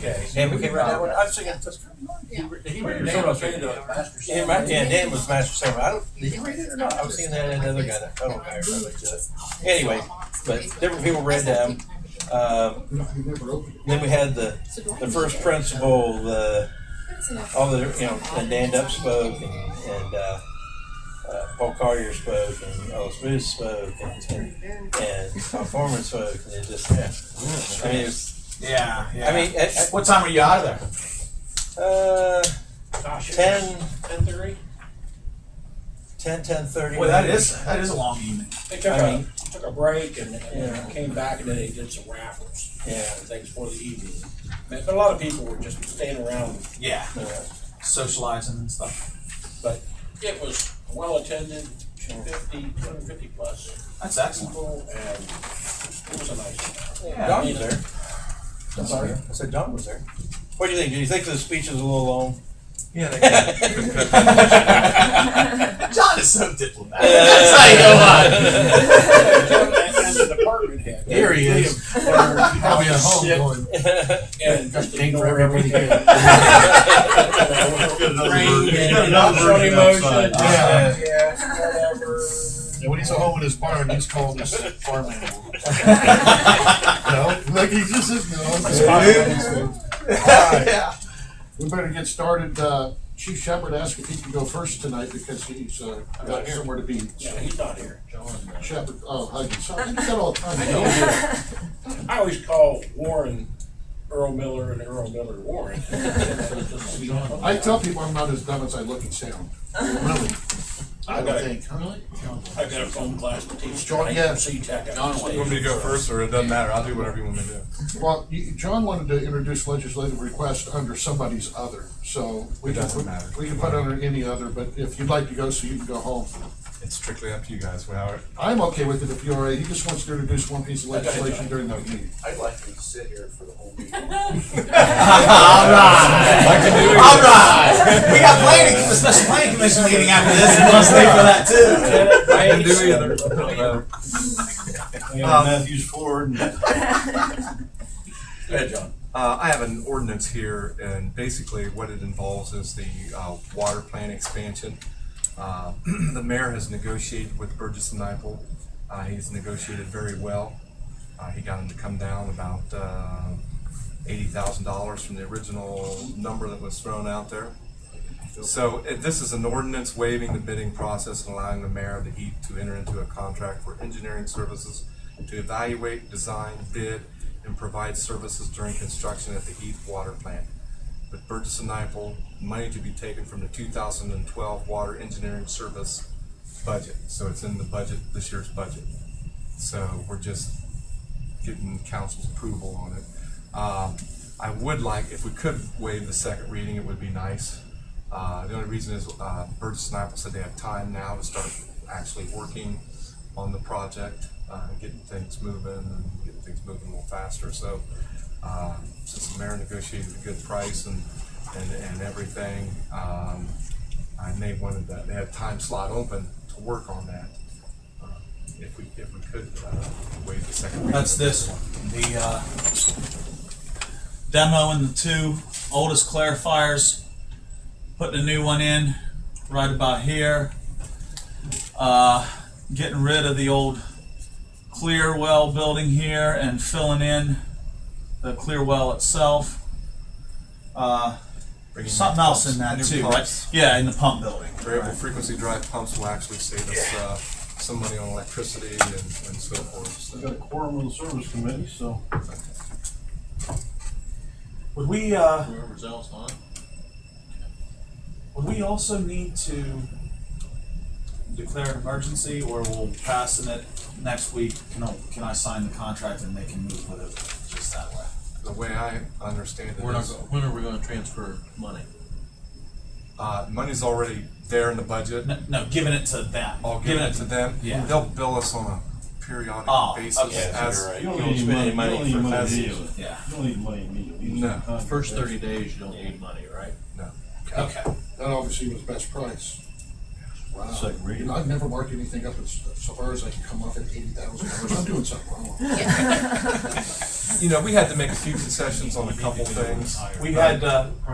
Okay. Dan became right that one. I was thinking, He read it. yeah, Dan was master servant. Did he read it or not? I was seeing that in another guy. That photo guy. Anyway, but different people read them. Then we had the first principle, all the and Dan Dupp spoke, and Paul Collier spoke, and Ellis Booth spoke, and Tom Foreman spoke, and it just I mean, it was, I mean, what time were you out of there? 10:30. 10:30. Boy, that is a long evening. They took a break and came back, and then they did some raffles. Things for the evening. But a lot of people were just staying around. Socializing and stuff. But it was well attended, 250 plus. That's excellent. People, and it was a nice time. John was there. I'm sorry. I said John was there. What do you think? Do you think the speech was a little long? Yeah, John is so diplomatic. That's how you go on. And the department head. Here he is. Probably at home going. And just ignore everything. Not emotion. Whatever. And when he's at home in his barn, he's calling us farm animals. Like he just is. Yeah. We better get started. Chief Shepherd asked if he can go first tonight because he's got somewhere to be. Yeah, he's not here. Shepherd, Huggy. Sorry, you got all the time. I always call Warren Earl Miller and Earl Miller Warren. I tell people I'm not as dumb as I look and sound. Really. I got think. I got a phone class to teach. John, yeah. C-Tech. You want me to go first, or it doesn't matter? I'll do whatever you want me to do. Well, John wanted to introduce legislative request under somebody's other, so we can put under any other, but if you'd like to go, so you can go home. It's strictly up to you guys. Howard. I'm okay with it if you're alright. He just wants to introduce one piece of legislation during the meeting. I'd like to sit here for the whole meeting. All right. We got planning, the special planning commission meeting after this, and we'll stay for that too. I can do either. Matthews Ford. Go ahead, John. I have an ordinance here, and basically what it involves is the water plant expansion. The mayor has negotiated with Burgess and Nyepel. He's negotiated very well. He got him to come down about $80,000 from the original number that was thrown out there. So this is an ordinance waiving the bidding process and allowing the mayor of the Heath to enter into a contract for engineering services to evaluate, design, bid, and provide services during construction at the Heath water plant. With Burgess and Nyepel, money to be taken from the 2012 water engineering service budget. So it's in the budget, this year's budget. So we're just getting council's approval on it. I would like, if we could waive the second reading, it would be nice. The only reason is Burgess and Nyepel said they have time now to start actually working on the project, getting things moving and getting things moving a little faster. So since the mayor negotiated a good price and everything, and they wanted that, they had a time slot open to work on that. If we could waive the second reading. That's this one. The demo and the two oldest clarifiers. Putting a new one in right about here. Getting rid of the old clear well building here and filling in the clear well itself. Something else in that too, right? Yeah, in the pump building. Variable frequency drive pumps will actually save us some money on electricity and so forth. So. We've got a quorum of the service committee, so. Would we, whoever's else on. would we also need to declare an emergency, or we'll pass it next week? Can I sign the contract and they can move with it just that way? The way I understand it When is, are we going to transfer money? money's already there in the budget. No, giving it to them. I'll give it to them. Yeah. They'll bill us on a periodic basis. Okay. As Right. You don't don't need spend any money. money You don't for need money passage. immediately. Yeah. You don't need money immediately. No. The first 30 days, you don't need money, right? No. Okay. That obviously was best price. Wow. Second reading. You know, I've never marked anything up as so far as I can come off at $80,000. I'm doing something wrong. You know, we had to make a few concessions on a couple things. We had,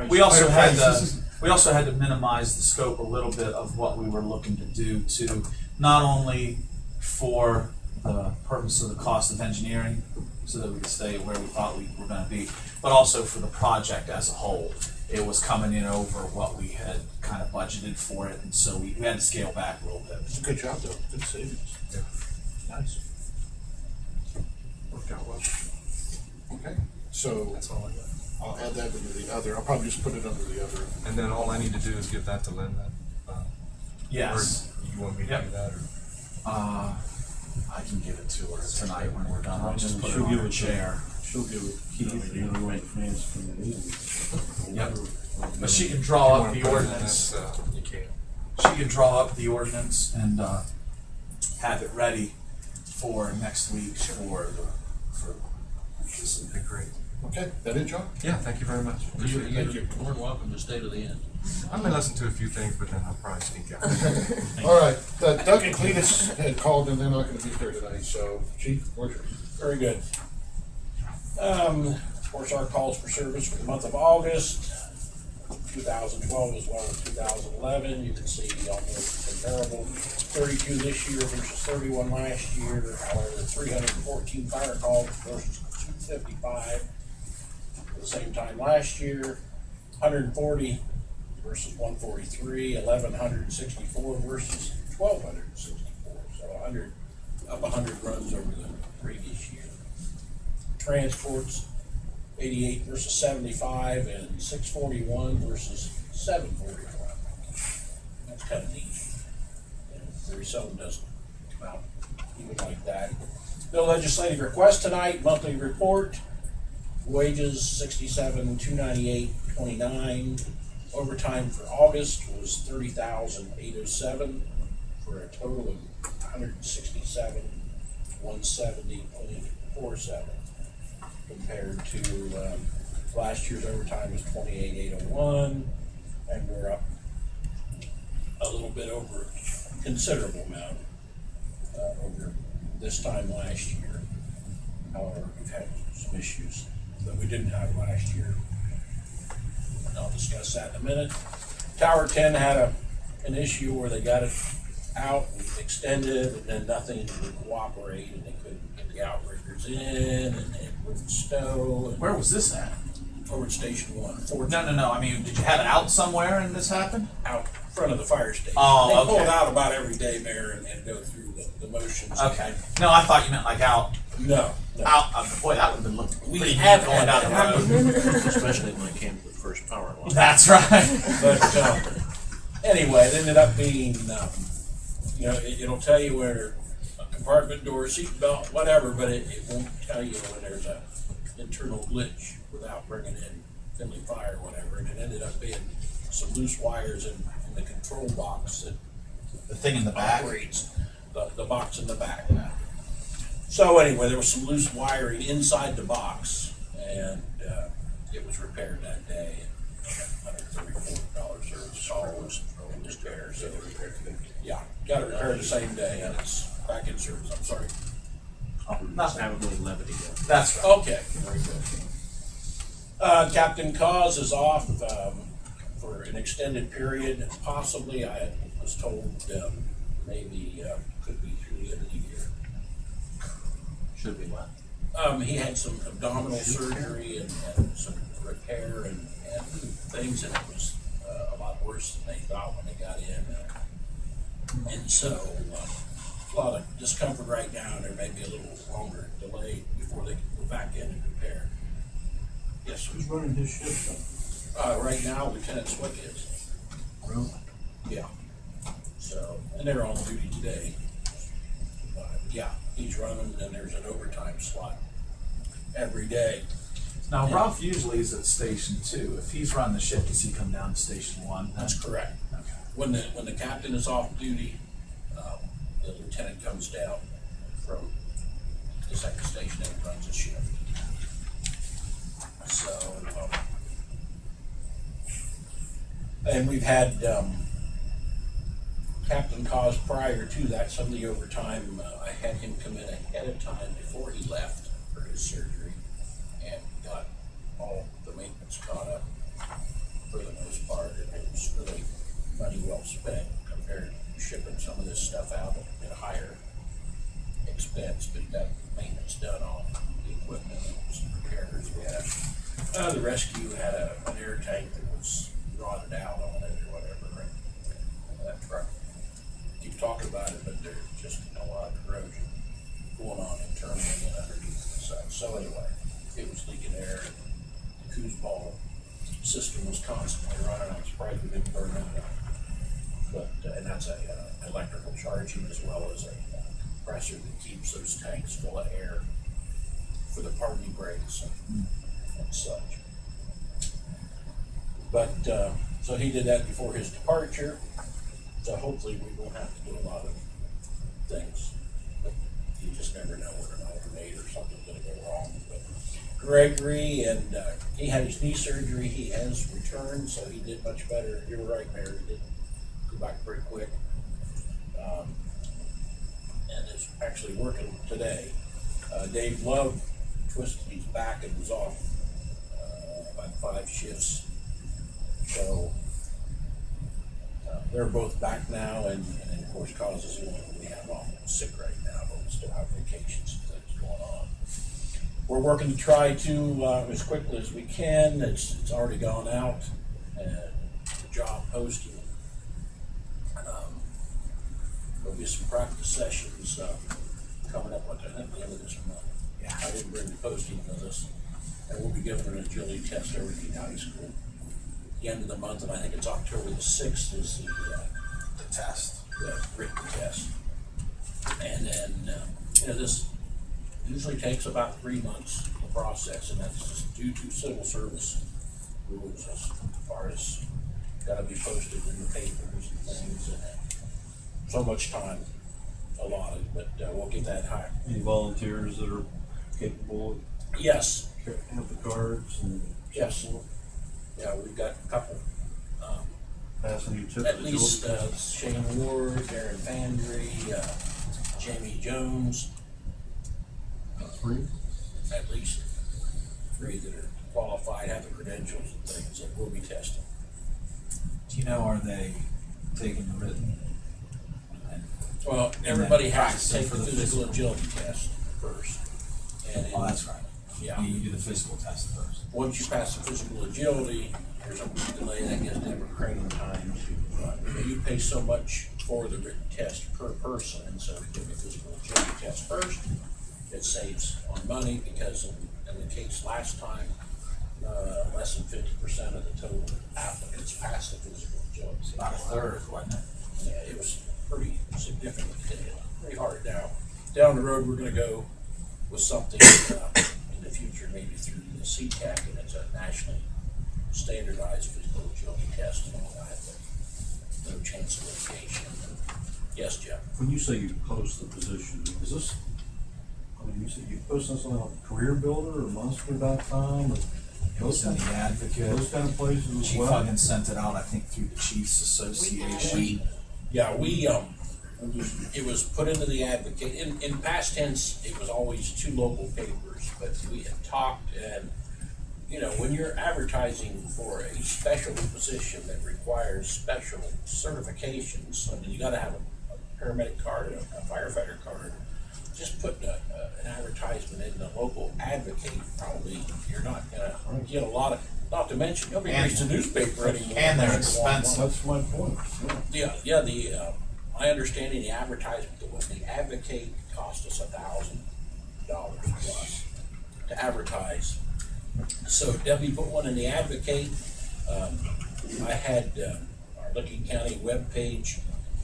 we also had, prices. we also had to minimize the scope a little bit of what we were looking to do to, not only for the purpose of the cost of engineering, so that we could stay where we thought we were gonna be, but also for the project as a whole. It was coming in over what we had kind of budgeted for it, and so we had to scale back a little bit. It's a good job, though. Good savings. Yeah. Nice. Worked out well. Okay, so That's all I got. I'll add that into the other. I'll probably just put it under the other. And then all I need to do is give that to Linda. Yes. Or you want me to Yep. do that, or? I can give it to her tonight when we're done. I'll just put it She'll on give her it to- chair. She'll give it Keith, and then wait for Nancy to come in. Yep. But she can draw You up wanna the put it in ordinance. this, you can. She can draw up the ordinance and have it ready for next week for This would be great. Okay, that it, John? Yeah, thank you very much. Appreciate it. You're more than welcome to stay to the end. I'm gonna listen to a few things, but then I'll probably sneak out. All right, Doug and Cletus had called and they're not gonna be here tonight, so Chief, where's your? Very good. Of course, our calls for service for the month of August, 2012 as well as 2011. You can see almost comparable, 32 this year versus 31 last year. However, 314 fire calls versus 255 at the same time last year. 140 versus 143, 1,164 versus 1,264. So 100 runs over the previous year. Transports, 88 versus 75, and 641 versus 741. That's kind of neat. And very seldom does come out even like that. Bill legislative request tonight, monthly report, wages 67,298.29. Overtime for August was 30,807 for a total of 167,170.47. Compared to last year's overtime was 28,801, and we're up a little bit over a considerable amount over this time last year. However, we've had some issues that we didn't have last year. And I'll discuss that in a minute. Tower 10 had an issue where they got it out and extended, and then nothing would cooperate, and they couldn't get the outriggers in, and it wouldn't stow. And Where was this at? over at Station 1, No. I mean, did you have it out somewhere and this happened? out front of the fire station. Oh, They pull okay. it out about every day, Mayor, and go through the motions. Okay. No, I thought you meant like out. No. Out. Boy, that would have been looking We pretty have neat going had down that the road. Especially when it came to the first power line. That's right. But anyway, it ended up being, it'll tell you where a compartment door, seat belt, whatever, but it won't tell you when there's a internal glitch without bringing in friendly fire or whatever. And it ended up being some loose wires in the control box that The thing in the back. operates the box in the back. So anyway, there was some loose wiring inside the box, and it was repaired that day. $134 service call was in despair. So yeah, got it repaired the same day, and it's back in service. I'm sorry. Oh, nothing. Have a little levity there. That's right. Okay, very good. Captain Cause is off for an extended period, possibly. I was told maybe could be through the end of the year. Should be what? He had some abdominal surgery and some repair and things, and it was a lot worse than they thought when they got in. And so, a lot of discomfort right now, and there may be a little longer delay before they can go back in and repair. Yes, sir. Who's running his shift Right now, Lieutenant Swick is. Really? Yeah. So, and they're on duty today. Yeah, he's running, and there's an overtime slot every day. Now, Ralph usually is at Station 2. If he's running the shift, does he come down to Station 1? That's correct. Okay. When the captain is off duty, the lieutenant comes down from the second station and runs his shift. So, and we've had Captain caused prior to that, some of the overtime, I had him come in ahead of time before he left for his surgery and got all the maintenance caught up for the most part. And it was really money well spent compared to shipping some of this stuff out at a higher expense, but got maintenance done on the equipment and some repairs we had. The rescue had an air tank that was rotted out on it or whatever, and that truck, keep talking about it, but there's just a lot of corrosion going on internally and underneath the side. So anyway, it was leaking air, and the foosball system was constantly running. I'm surprised we didn't burn that out. But, and that's a electrical charging as well as a compressor that keeps those tanks full of air for the party breaks and such. But, so he did that before his departure. So hopefully we won't have to do a lot of things. But you just never know when an alternate or something's gonna go wrong. But Gregory, and he had his knee surgery. He has returned, so he did much better. You were right, Mary. He did go back pretty quick. And is actually working today. Dave Love twisted his back and was off about 5 shifts. So they're both back now, and of course, causes the one we have off sick right now, but we still have vacations and things going on. We're working to try to, as quickly as we can. It's already gone out, and the job posting. There'll be some practice sessions coming up, I think, the end of this month. Yeah, I didn't bring the posting with us, and we'll be giving an agility test over at high school. The end of the month, and I think it's October the 6th is the test, the written test. And then, this usually takes about 3 months to process, and that's just due to civil service rules as far as gotta be posted in the papers and things, and so much time allotted, but we'll get that high. Any volunteers that are capable of Yes, have the cards and yes. Yeah, we've got a couple. passing you tips? At least Shane Ward, Darren Vandry, Jamie Jones. 3? At least 3 that are qualified, have the credentials and things that we'll be testing. Do you know, are they taking the written? Well, everybody has to practicing take for the the physical physical. agility test first. And Oh, that's right. Yeah. You do the physical test first. Once you pass the physical agility, there's a delay that gives them a training time to, you pay so much for the written test per person, and so we give the physical agility test first. It saves on money because in the case last time, less than 50% of the total applicants passed the physical agility. About a third, wasn't it? Yeah, it was pretty significant, pretty hard. Now, down the road, we're gonna go with something in the future, maybe through the CTAC, and it's a nationally standardized physical agility test and all that, but no chance of litigation. Yes, Jeff? When you say you post the position, is this, I mean, you say you post this on Career Builder or Monster.com or It was in the Advocate. those kind of places as Chief well? Huggins sent it out, I think, through the Chiefs Association. It was put into the Advocate. In past tense, it was always 2 local papers, but we had talked, and when you're advertising for a special position that requires special certifications, I mean, you gotta have a paramedic card, a firefighter card. Just put an advertisement in the local Advocate, probably you're not gonna get a lot of, not to mention, nobody reads the newspaper anymore. And they're expensive. That's my point. My understanding, the advertisement, the Advocate cost us $1,000 plus to advertise. So Debbie put one in the Advocate. I had our Licking County webpage,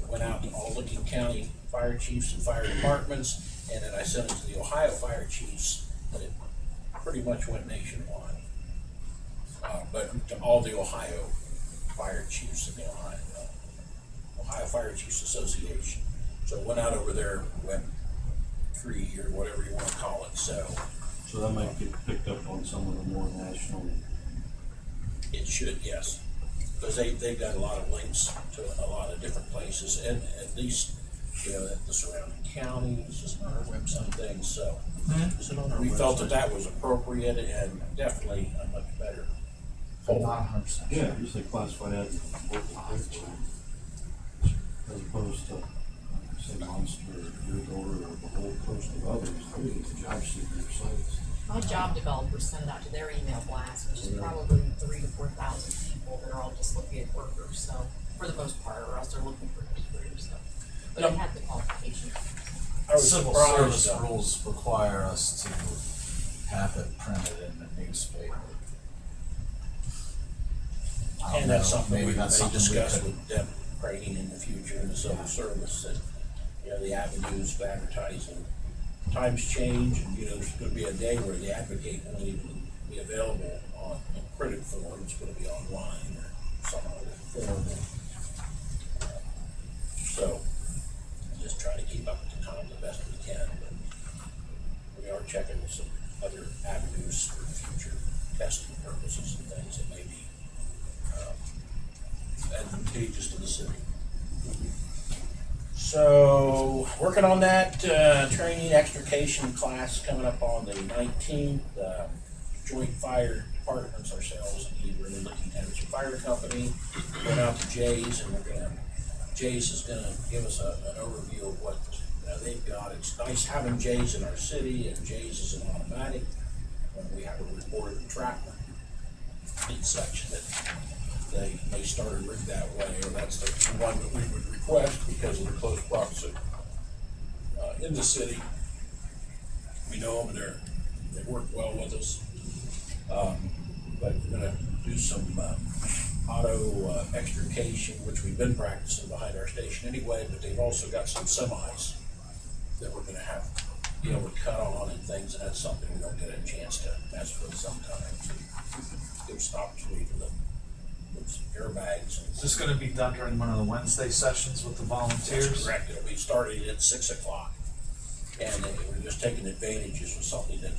went out to all Licking County fire chiefs and fire departments, and then I sent it to the Ohio fire chiefs, but it pretty much went nationwide. But to all the Ohio fire chiefs in the Ohio Fire Chiefs Association. So it went out over their web tree or whatever you want to call it. So that might get picked up on some of the more national. it should, yes. because they've got a lot of links to a lot of different places, and at least, you know, at the surrounding counties, just on our website things, so. Is it on our We felt website? that was appropriate and definitely a much better whole. Not 100% sure. Yeah, you say classified as local paper, as opposed to, say, Monster, or Your Builder, or the whole host of others, they get the job seeker sites. My job developers send out to their email blast, which is probably 3,000 to 4,000 people that are all just looking at workers, so, for the most part, or else they're looking for careers, so. But it had the qualifications. I was Civil surprised, service rules require us to have it printed in the newspaper. I don't And that's know, something we maybe may that's something we discuss could- with Deb Creighton in the future in the civil service, that, you know, the avenues of advertising. Times change, and, you know, there's gonna be a day where the advocate won't even be available on a printed form, it's gonna be online or some other form. So, just try to keep up with the time the best we can, but we are checking some other avenues for future testing purposes and things that may be advantageous to the city. So, working on that, training extrication class coming up on the 19th, joint fire departments, ourselves, and Heath, and the Lieutenant's Fire Company, going out to Jay's, and Jay's is gonna give us an overview of what they've got. It's nice having Jay's in our city, and Jay's is an automatic, when we have a reported entrapment and such, that they may start a rig that way, or that's the one that we would request because of the close proximity in the city. We know them, and they work well with us. But we're gonna do some auto extrication, which we've been practicing behind our station anyway, but they've also got some semis that we're gonna have, you know, we're cut on and things, and that's something we don't get a chance to mess with sometimes. Give stop speed for them. Airbags. Is this gonna be done during one of the Wednesday sessions with the That's volunteers? correct. It'll be starting at 6 o'clock. And we're just taking advantages of something that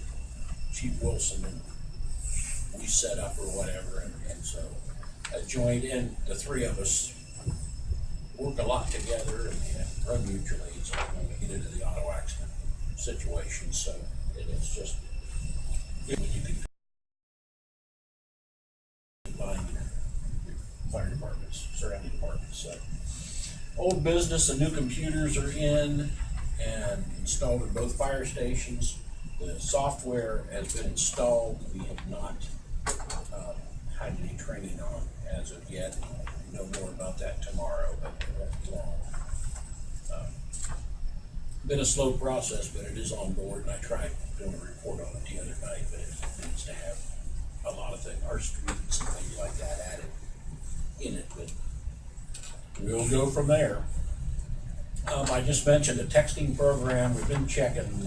Chief Wilson and we set up or whatever. And so I joined in, the three of us work a lot together and run mutual aid. So when we get into the auto accident situation, so it's just, you can find fire departments, surrounding departments. So, old business and new computers are in and installed in both fire stations. The software has been installed. We have not had any training on as of yet. We'll know more about that tomorrow, but it won't be long. Been a slow process, but it is on board, and I tried doing a report on it the other night, but it needs to have a lot of things, our streets and things like that added in it, but we'll go from there. I just mentioned the texting program. We've been checking,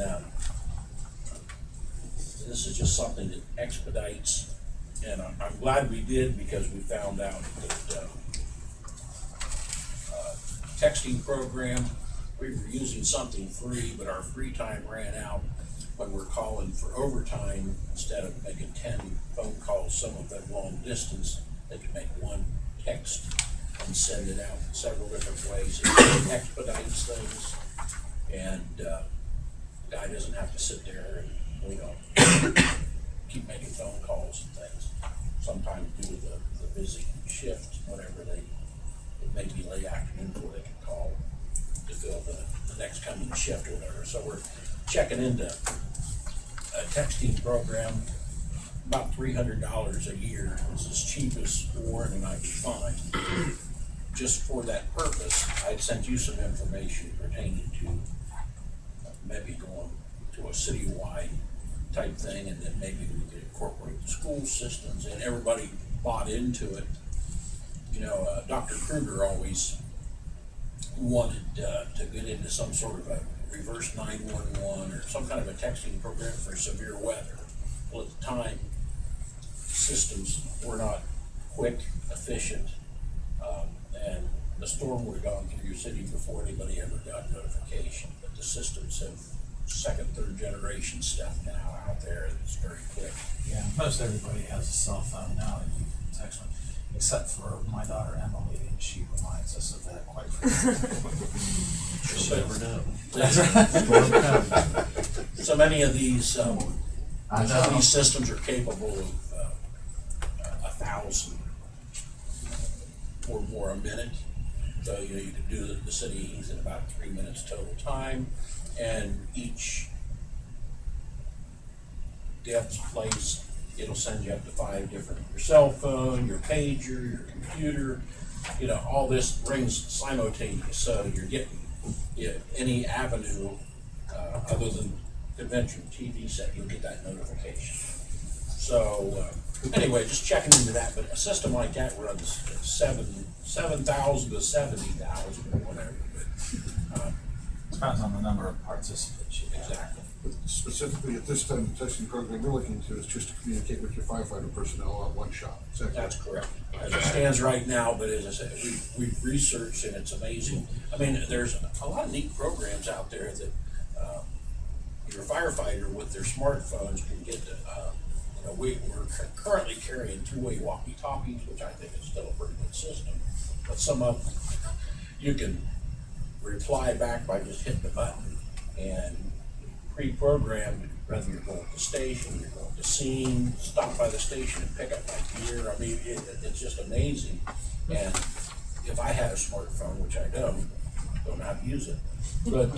this is just something that expedites, and I'm glad we did, because we found out that texting program, we were using something free, but our free time ran out when we're calling for overtime. Instead of making 10 phone calls, some of them long distance, they could make one text and send it out several different ways. It expedites things, and the guy doesn't have to sit there and wait on, keep making phone calls and things. Sometimes due to the busy shift, whatever, it may be late afternoon before they can call to fill the next coming shift or whatever. So we're checking into a texting program, about $300 a year. It's as cheap as Warren and I could find. Just for that purpose, I'd sent you some information pertaining to maybe going to a citywide type thing, and then maybe we could incorporate the school systems, and everybody bought into it. You know, Dr. Kruger always wanted to get into some sort of a reverse 911 or some kind of a texting program for severe weather. Well, at the time, systems were not quick, efficient, and the storm would have gone through your city before anybody ever got notification. But the systems have second, third generation stuff now out there, and it's very quick. Yeah, most everybody has a cell phone now that you can text them. except for my daughter Emily, and she reminds us of that quite frequently. You never know. So many of these, some I of know. these systems are capable of 1,000 or more a minute. So you can do the cities in about 3 minutes total time, and each depth place, it'll send you up to 5 different, your cell phone, your pager, your computer, all this rings simultaneous, so you're getting any avenue other than conventional TV set, you'll get that notification. So anyway, just checking into that, but a system like that runs 7,000 to 70,000 or whatever. But, Depends on the number of participants you have. exactly. Specifically, at this time, the testing program we're looking to is just to communicate with your firefighter personnel at one shot. Is that correct? That's correct. As it stands right now, but as I said, we've researched and it's amazing. I mean, there's a lot of neat programs out there that your firefighter with their smartphones can get to. We're currently carrying 2-way walkie-talkies, which I think is still a pretty good system. But some of them, you can reply back by just hitting the button and pre-programmed, whether you're going to the station, you're going to scene, stop by the station and pick up my gear. I mean, it's just amazing. And if I had a smartphone, which I don't know how to use it, but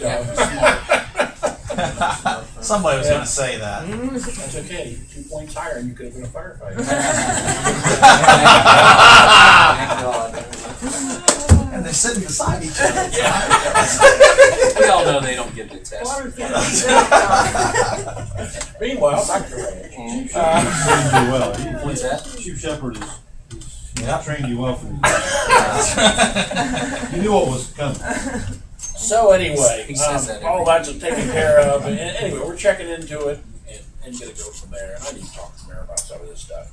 Somebody was going to say that. that's okay. 2 points higher and you could have been a firefighter. And they're sitting beside each other. We all know they don't get the test. Meanwhile, Dr. Ray. Trained you well. What's that? Chief Shepherd is Yep. trained you well for you knew what was coming. So anyway, He says that all every that's taken care of. And anyway, we're checking into it and gonna go from there. And I need to talk to the mayor about some of this stuff.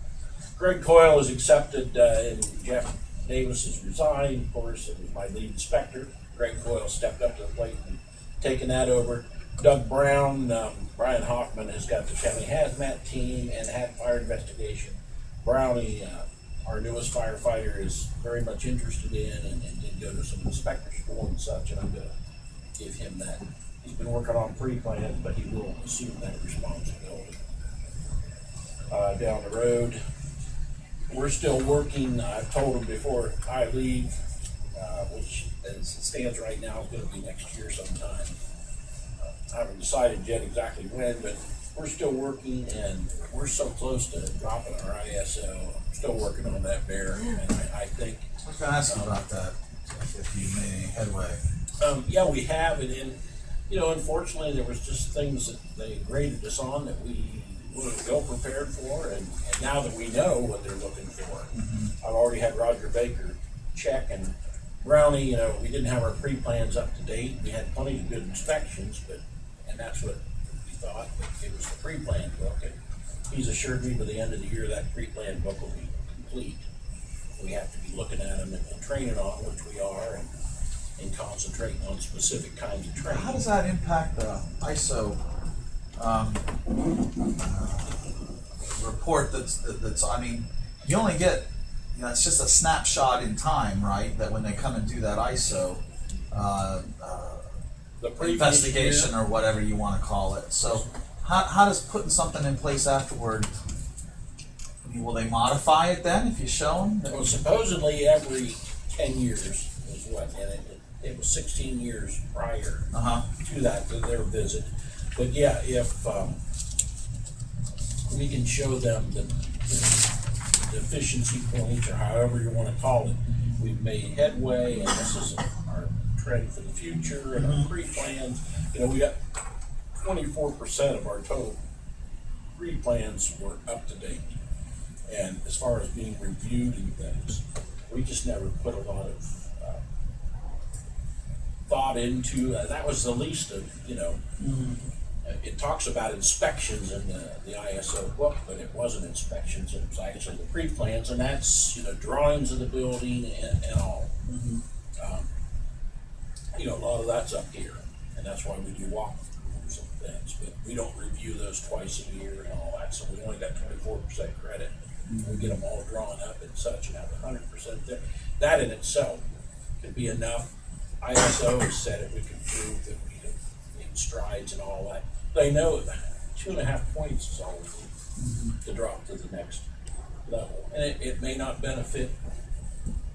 Greg Coyle is accepted, and Jeff Davis has resigned, of course, and was my lead inspector. Greg Coyle stepped up to the plate and taken that over. Doug Brown, Brian Hoffman has got the county hazmat team and had fire investigation. Brownie, our newest firefighter, is very much interested in and did go to some inspector school and such, and I'm gonna give him that. He's been working on pre-plans, but he will assume that responsibility. Down the road, we're still working. I've told him before I leave, which as it stands right now is gonna be next year sometime. I haven't decided yet exactly when, but we're still working and we're so close to dropping our ISO. I'm still working on that bear, and I think. I was going to ask you about that, if you made any headway. Yeah, we have, and unfortunately, there was just things that they graded us on that we weren't well prepared for, and now that we know what they're looking for, I've already had Roger Baker check, and Brownie, we didn't have our pre-plans up to date. We had plenty of good inspections, and that's what we thought, but it was the pre-plan book, and he's assured me by the end of the year that pre-plan book will be complete. We have to be looking at them and training on, which we are, and concentrating on specific kinds of training. How does that impact the ISO report that's, I mean, you only get, it's just a snapshot in time, right? That when they come and do that ISO The previous investigation year, or whatever you want to call it. So how does putting something in place afterward, I mean, will they modify it then if you show them? well, supposedly every 10 years is what, and it was 16 years prior to that, to their visit. But yeah, if we can show them the deficiency points, or however you want to call it, we've made headway, and this is our trend for the future, and our pre-plans. We got 24% of our total pre-plans were up to date. And as far as being reviewed and things, we just never put a lot of thought into, that was the least of, it talks about inspections in the ISO book, but it wasn't inspections, it was actually the pre-plans, and that's, drawings of the building and all. A lot of that's up here, and that's why we do walkthroughs and things, but we don't review those twice a year and all that, so we only got 24% credit. We get them all drawn up and such and have 100% there. That in itself could be enough. ISO has said it, we can prove that we have made strides and all that. They know that 2.5 points is all we need to drop to the next level. And it may not benefit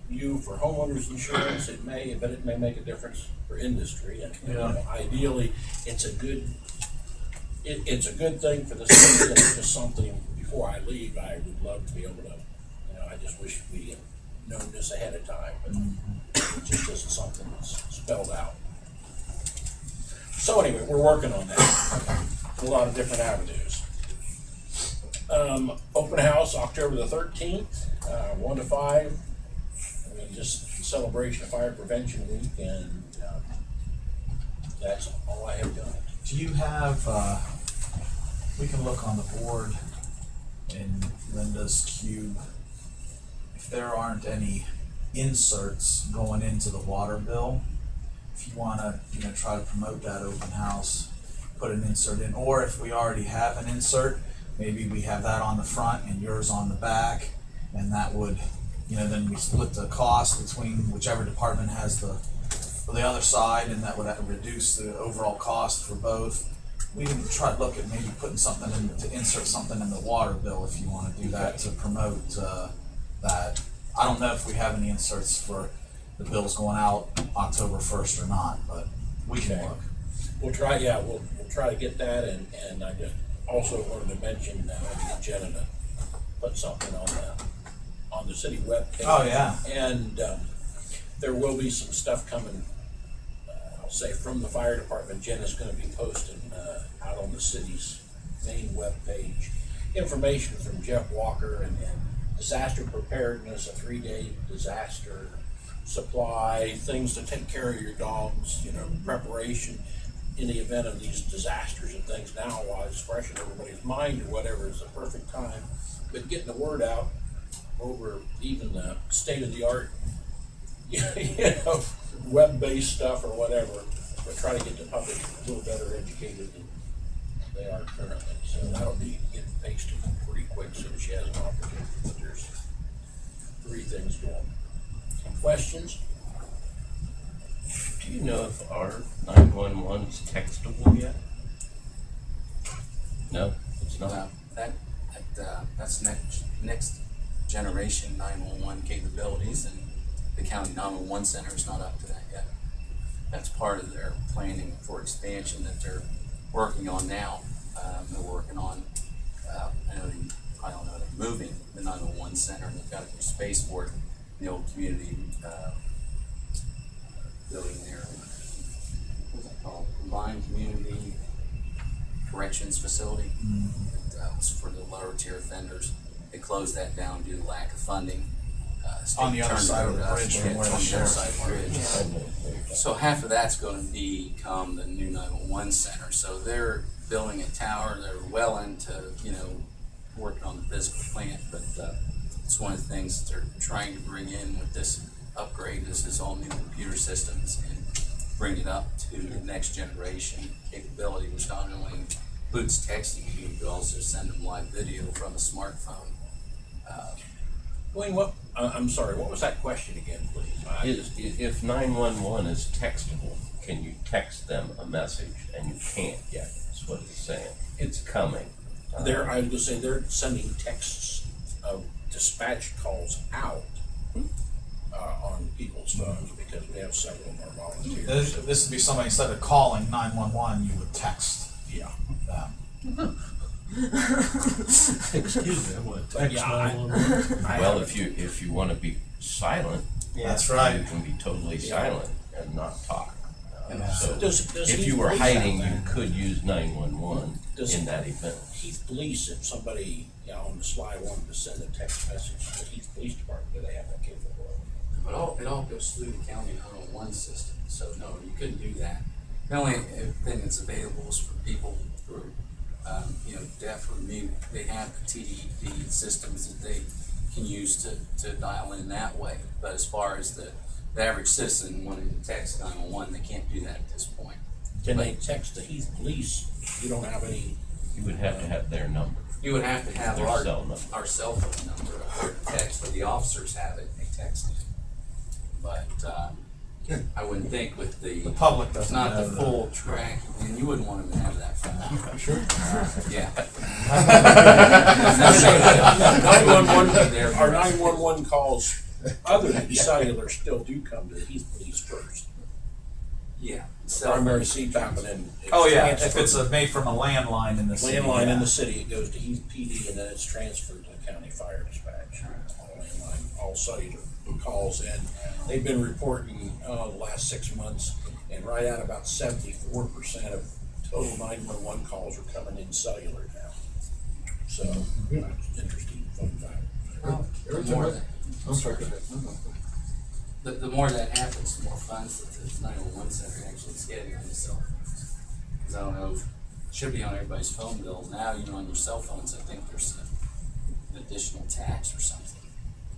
you for homeowners insurance, it may, but it may make a difference for industry. And you know, ideally, it's a good thing for the city, and it's just something, before I leave, I would love to be able to, I just wish we had known this ahead of time, but it just isn't something that's spelled out. So anyway, we're working on that. A lot of different avenues. Open house, October the 13th, 1 to 5. Just celebration of Fire Prevention Week, and that's all I have done. Do you have, we can look on the board in Linda's cube, if there aren't any inserts going into the water bill, if you want to, try to promote that open house, put an insert in, or if we already have an insert, maybe we have that on the front and yours on the back, and that would, then we split the cost between whichever department has the other side, and that would reduce the overall cost for both. We can try to look at maybe putting something in, to insert something in the water bill if you want to do that, to promote that. I don't know if we have any inserts for the bills going out October 1st or not, but we can look. We'll try, we'll try to get that, and I just also wanted to mention the agenda to put something on the city webpage. Oh, yeah. And there will be some stuff coming, I'll say, from the fire department. Jen is going to be posting out on the city's main webpage information from Jeff Walker and disaster preparedness, a 3-day disaster supply, things to take care of your dogs, preparation in the event of these disasters and things. Now, while it's fresh in everybody's mind or whatever, is the perfect time. But getting the word out over even the state-of-the-art, web-based stuff or whatever, but try to get the public a little better educated than they are currently. So that'll be getting pasted pretty quick so that she has an opportunity. But there's 3 things going. Questions? Do you know if our 911 is textable yet? No, it's not. That's next generation 911 capabilities, and the county 911 center is not up to that yet. That's part of their planning for expansion that they're working on now. They're working on, I don't know, they're moving the 911 center, and they've got a new space for it in the old community building there. What's that called? Combined Community Corrections Facility. That was for the lower tier offenders. They closed that down due to lack of funding. On the other side of the bridge Yeah, from where it's the on the other sheriff. side of the bridge. So half of that's going to become the new 911 center. So they're building a tower. They're well into, working on the physical plant, but it's one of the things that they're trying to bring in with this upgrade. This is all new computer systems and bring it up to the next generation capability, which not only includes texting, you can also send them live video from a smartphone. Wayne, I'm sorry, what was that question again, please? If 911 is textable, can you text them a message? And you can't yet, that's what it's saying. It's coming. I was going to say, they're sending texts of dispatch calls out on people's phones, because we have several of our volunteers. This would be somebody, instead of calling 911, you would text them. Excuse me, I want to text Yeah, 911. Well, if you want to be silent, That's right. you can be totally silent and not talk. So Does if Heath you were Police have hiding, you that? could use 911 Does- in that event. Heath Police, if somebody, on the sly wanted to send a text message to the Heath Police Department, do they have that capability? But it all goes through the county 911 system, so no, you couldn't do that. The only thing that's available is for people who are, deaf or mute. They have the TDP systems that they can use to dial in that way. But as far as the average citizen wanting to text 911, they can't do that at this point. Can they text the Heath Police? You don't have any You would have to have their number, You would have to have their our cell number. cell phone number, or text, or the officers have it, they text it. But, I wouldn't think with The the, public doesn't not the know that. full track, and you wouldn't want them to have that phone. Sure. Yeah. 911, our 911 calls, other than cellular, still do come to the Heath Police first. Yeah. Primary CPAP, and then. Oh, yeah, if transferred. it's made from a landline in the city. Landline in yeah. the city, it goes to Heath PD, and then it's transferred to the county fire dispatch. All landline, all cellular calls, and they've been reporting, the last 6 months, and right at about 74% of total 911 calls are coming in cellular now. So, that's interesting, fun fact. Well, Every the more time that, I'm sorry, go ahead. the more that happens, the more funds that the 911 center actually is getting on the cell phones. Because I don't know, if it should be on everybody's phone bill now, on your cell phones, I think there's an additional tax or something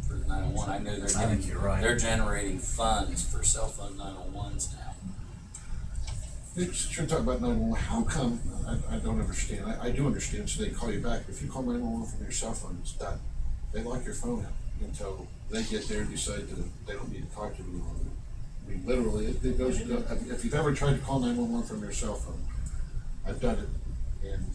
for the 911. I know I think you're right. they're generating funds for cell phone 911s now. Since you're talking about 911, how come, I don't understand, I do understand, so they call you back, if you call 911 from your cell phone, it's done. They lock your phone out until they get there and decide that they don't need to talk to you anymore. I mean, literally, it goes, if you've ever tried to call 911 from your cell phone, I've done it, and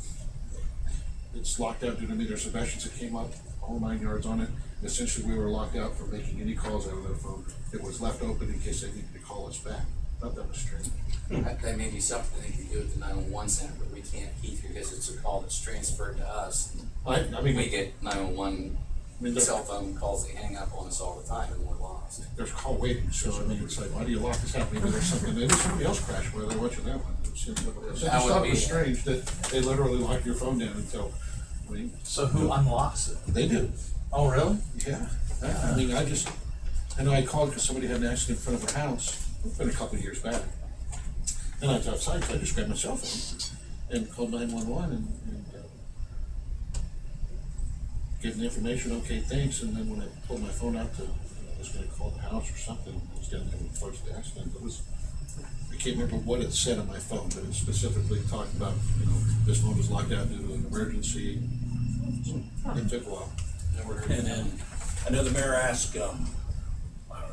it's locked out due to me, there's some questions that came up, all 9 yards on it. Essentially, we were locked out from making any calls out of that phone. It was left open in case they needed to call us back. I thought that was strange. That may be something they can do at the 911 center, but we can't keep it because it's a call that's transferred to us. I mean, We get 911 I mean, cell phone calls, they hang up on us all the time and we're lost. there's call waiting, so I mean, it's like, why do you lock this out? Maybe there's something, maybe somebody else crashed while they're watching that one. So I just That would thought it be- was strange that they literally lock your phone down until, I mean, So who unlocks it? they do. Oh, really? Yeah. I mean, I know I called because somebody had an accident in front of our house, it's been a couple of years back. And I was outside, so I just grabbed my cell phone and called 911 and gave them the information, okay, thanks, and then when I pulled my phone out to, I was gonna call the house or something, I was down there before the accident, I can't remember what it said on my phone, but it specifically talked about, this phone was locked out due to an emergency. So it took a while. And then, I know the mayor asked, I don't know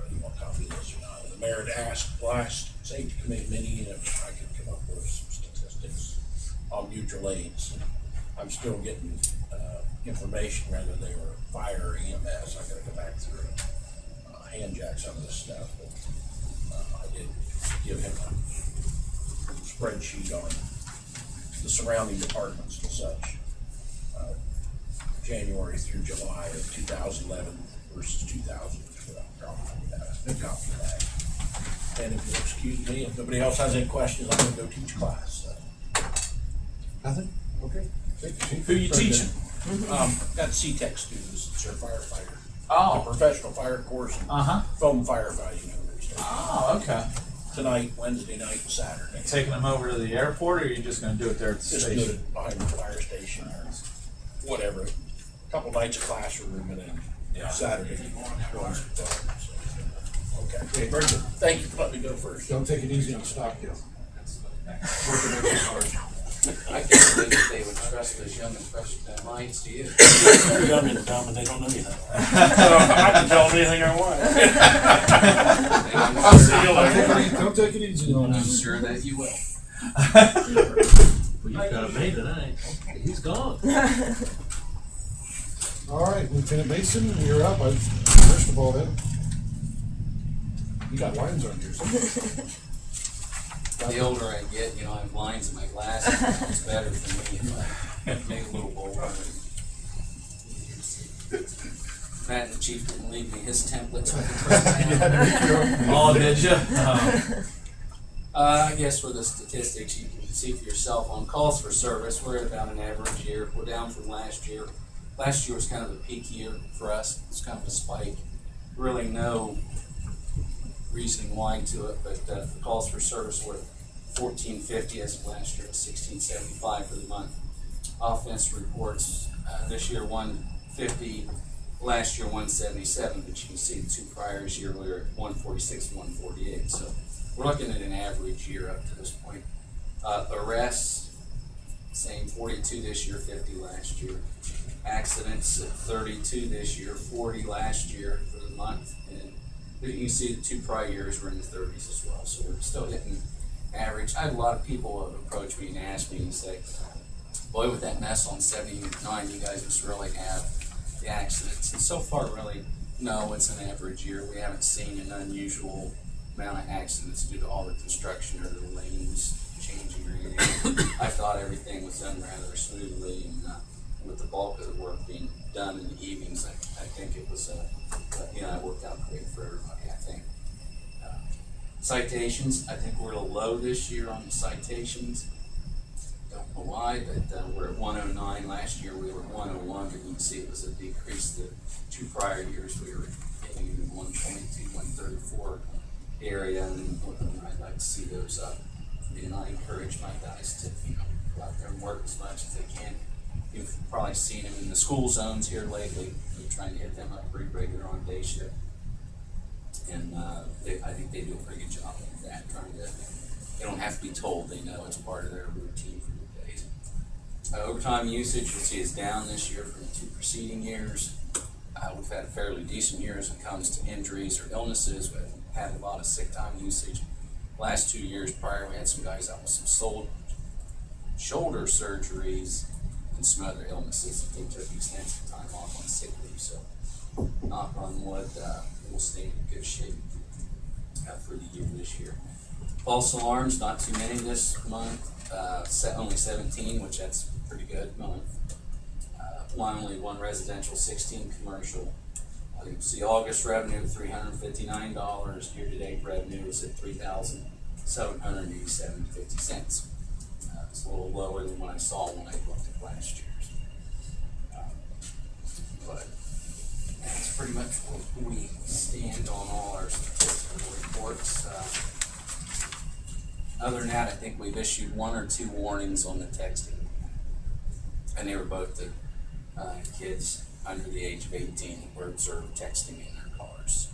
if you want to copy this or not, the mayor had asked last safety committee meeting if I could come up with some statistics on mutual aids. I'm still getting, information whether they were fire or EMS. I gotta go back through and hand jack some of this stuff, but, I did give him a spreadsheet on the surrounding departments and such. January through July of 2011 versus 2012. Copy that. And if you'll excuse me, if nobody else has any questions, I'm gonna go teach class. Nothing? Okay. Who you teaching? Got C-Tech students, it's their firefighter. Oh. Professional fire course and Uh-huh. foam firefighting. Oh, okay. Tonight, Wednesday night, and Saturday. Taking them over to the airport, or are you just gonna do it there at the Just do station? it behind the fire station or whatever. Couple nights of classroom and then Saturday. Okay, very good. Thank you for letting me go first. Don't take it easy on stock, Working extra hard. I can't believe that they would trust those young and fresh minds to you. They're young and dumb and they don't know anything. So I can tell them anything I want. I'll see you later. Don't take it easy on I'm us. sure that you will. Well, you got a mate tonight. He's gone. All right, Lieutenant Mason, you're up. First of all, then, you got lines on yours. The older I get, I have lines in my glasses. It's better for me if I make a little bolder. Matt and the chief didn't leave me his templates. So I could write down. Oh, did you? I guess for the statistics, you can see for yourself on calls for service, we're at about an average year. We're down from last year. Last year was kind of a peak year for us. It's kind of a spike. Really no reasoning why to it, but the calls for service were 1450 as of last year, 1675 for the month. Offense reports this year 150, last year 177, but you can see the two prior year we were at 146 and 148. So we're looking at an average year up to this point. Arrests same, 42 this year, 50 last year. Accidents at 32 this year, 40 last year for the month. And you can see the 2 prior years were in the 30s as well. So we're still hitting average. I had a lot of people approach me and ask me and say, boy, with that mess on 79, you guys must really have the accidents. And so far, really, no, it's an average year. We haven't seen an unusual amount of accidents due to all the construction or the lanes changing or anything. I thought everything was done rather smoothly, and with the bulk of the work being done in the evenings, I think it was, it worked out great for everybody, I think. Citations, I think we're a little low this year on the citations. Don't know why, but we're at 109. Last year we were at 101, but you can see it was a decrease. The 2 prior years we were getting in the 122, 134 area, and I'd like to see those up. And I encourage my guys to go out there and work as much as they can. You've probably seen them in the school zones here lately. We're trying to hit them up pretty regular on day shift. And I think they do a pretty good job of that, they don't have to be told, they know it's part of their routine for the days. Overtime usage, you'll see, is down this year from the 2 preceding years. We've had fairly decent years when it comes to injuries or illnesses. We've had a lot of sick time usage. Last 2 years prior, we had some guys out with some shoulder surgeries and some other illnesses that they took extensive time off on sick leave. So, knock on wood, we'll stay in good shape for the year this year. False alarms, not too many this month. Only 17, which that's a pretty good month. Only 1 residential, 16 commercial. You can see August revenue of $359. Year-to-date revenue is at $3,787.50. It's a little lower than what I saw when I looked at last year's. But that's pretty much where we stand on all our statistical reports. Other than that, I think we've issued 1 or 2 warnings on the texting. And they were both the kids under the age of 18 that were observed texting in their cars.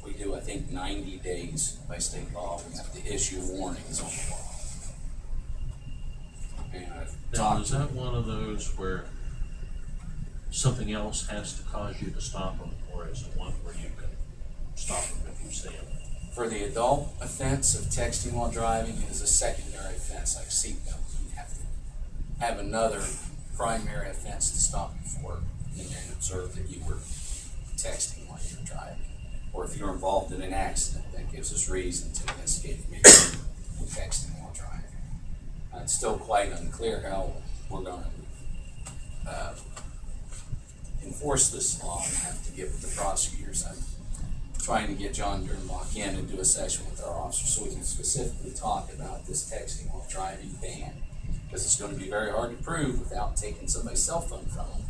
We do, I think, 90 days by state law. We have to issue warnings on the law. And Now, is that one of those where something else has to cause you to stop them, or is it one where you can stop them if you see them? For the adult offense of texting while driving, it is a secondary offense like seatbelt. You have to have another primary offense to stop you for, and then observe that you were texting while you were driving. Or if you're involved in an accident, that gives us reason to investigate maybe texting while driving. It's still quite unclear how we're going to enforce this law and have to get with the prosecutors. I'm trying to get John Dernbach in and do a session with our officers so we can specifically talk about this texting while driving ban, because it's going to be very hard to prove without taking somebody's cell phone from them,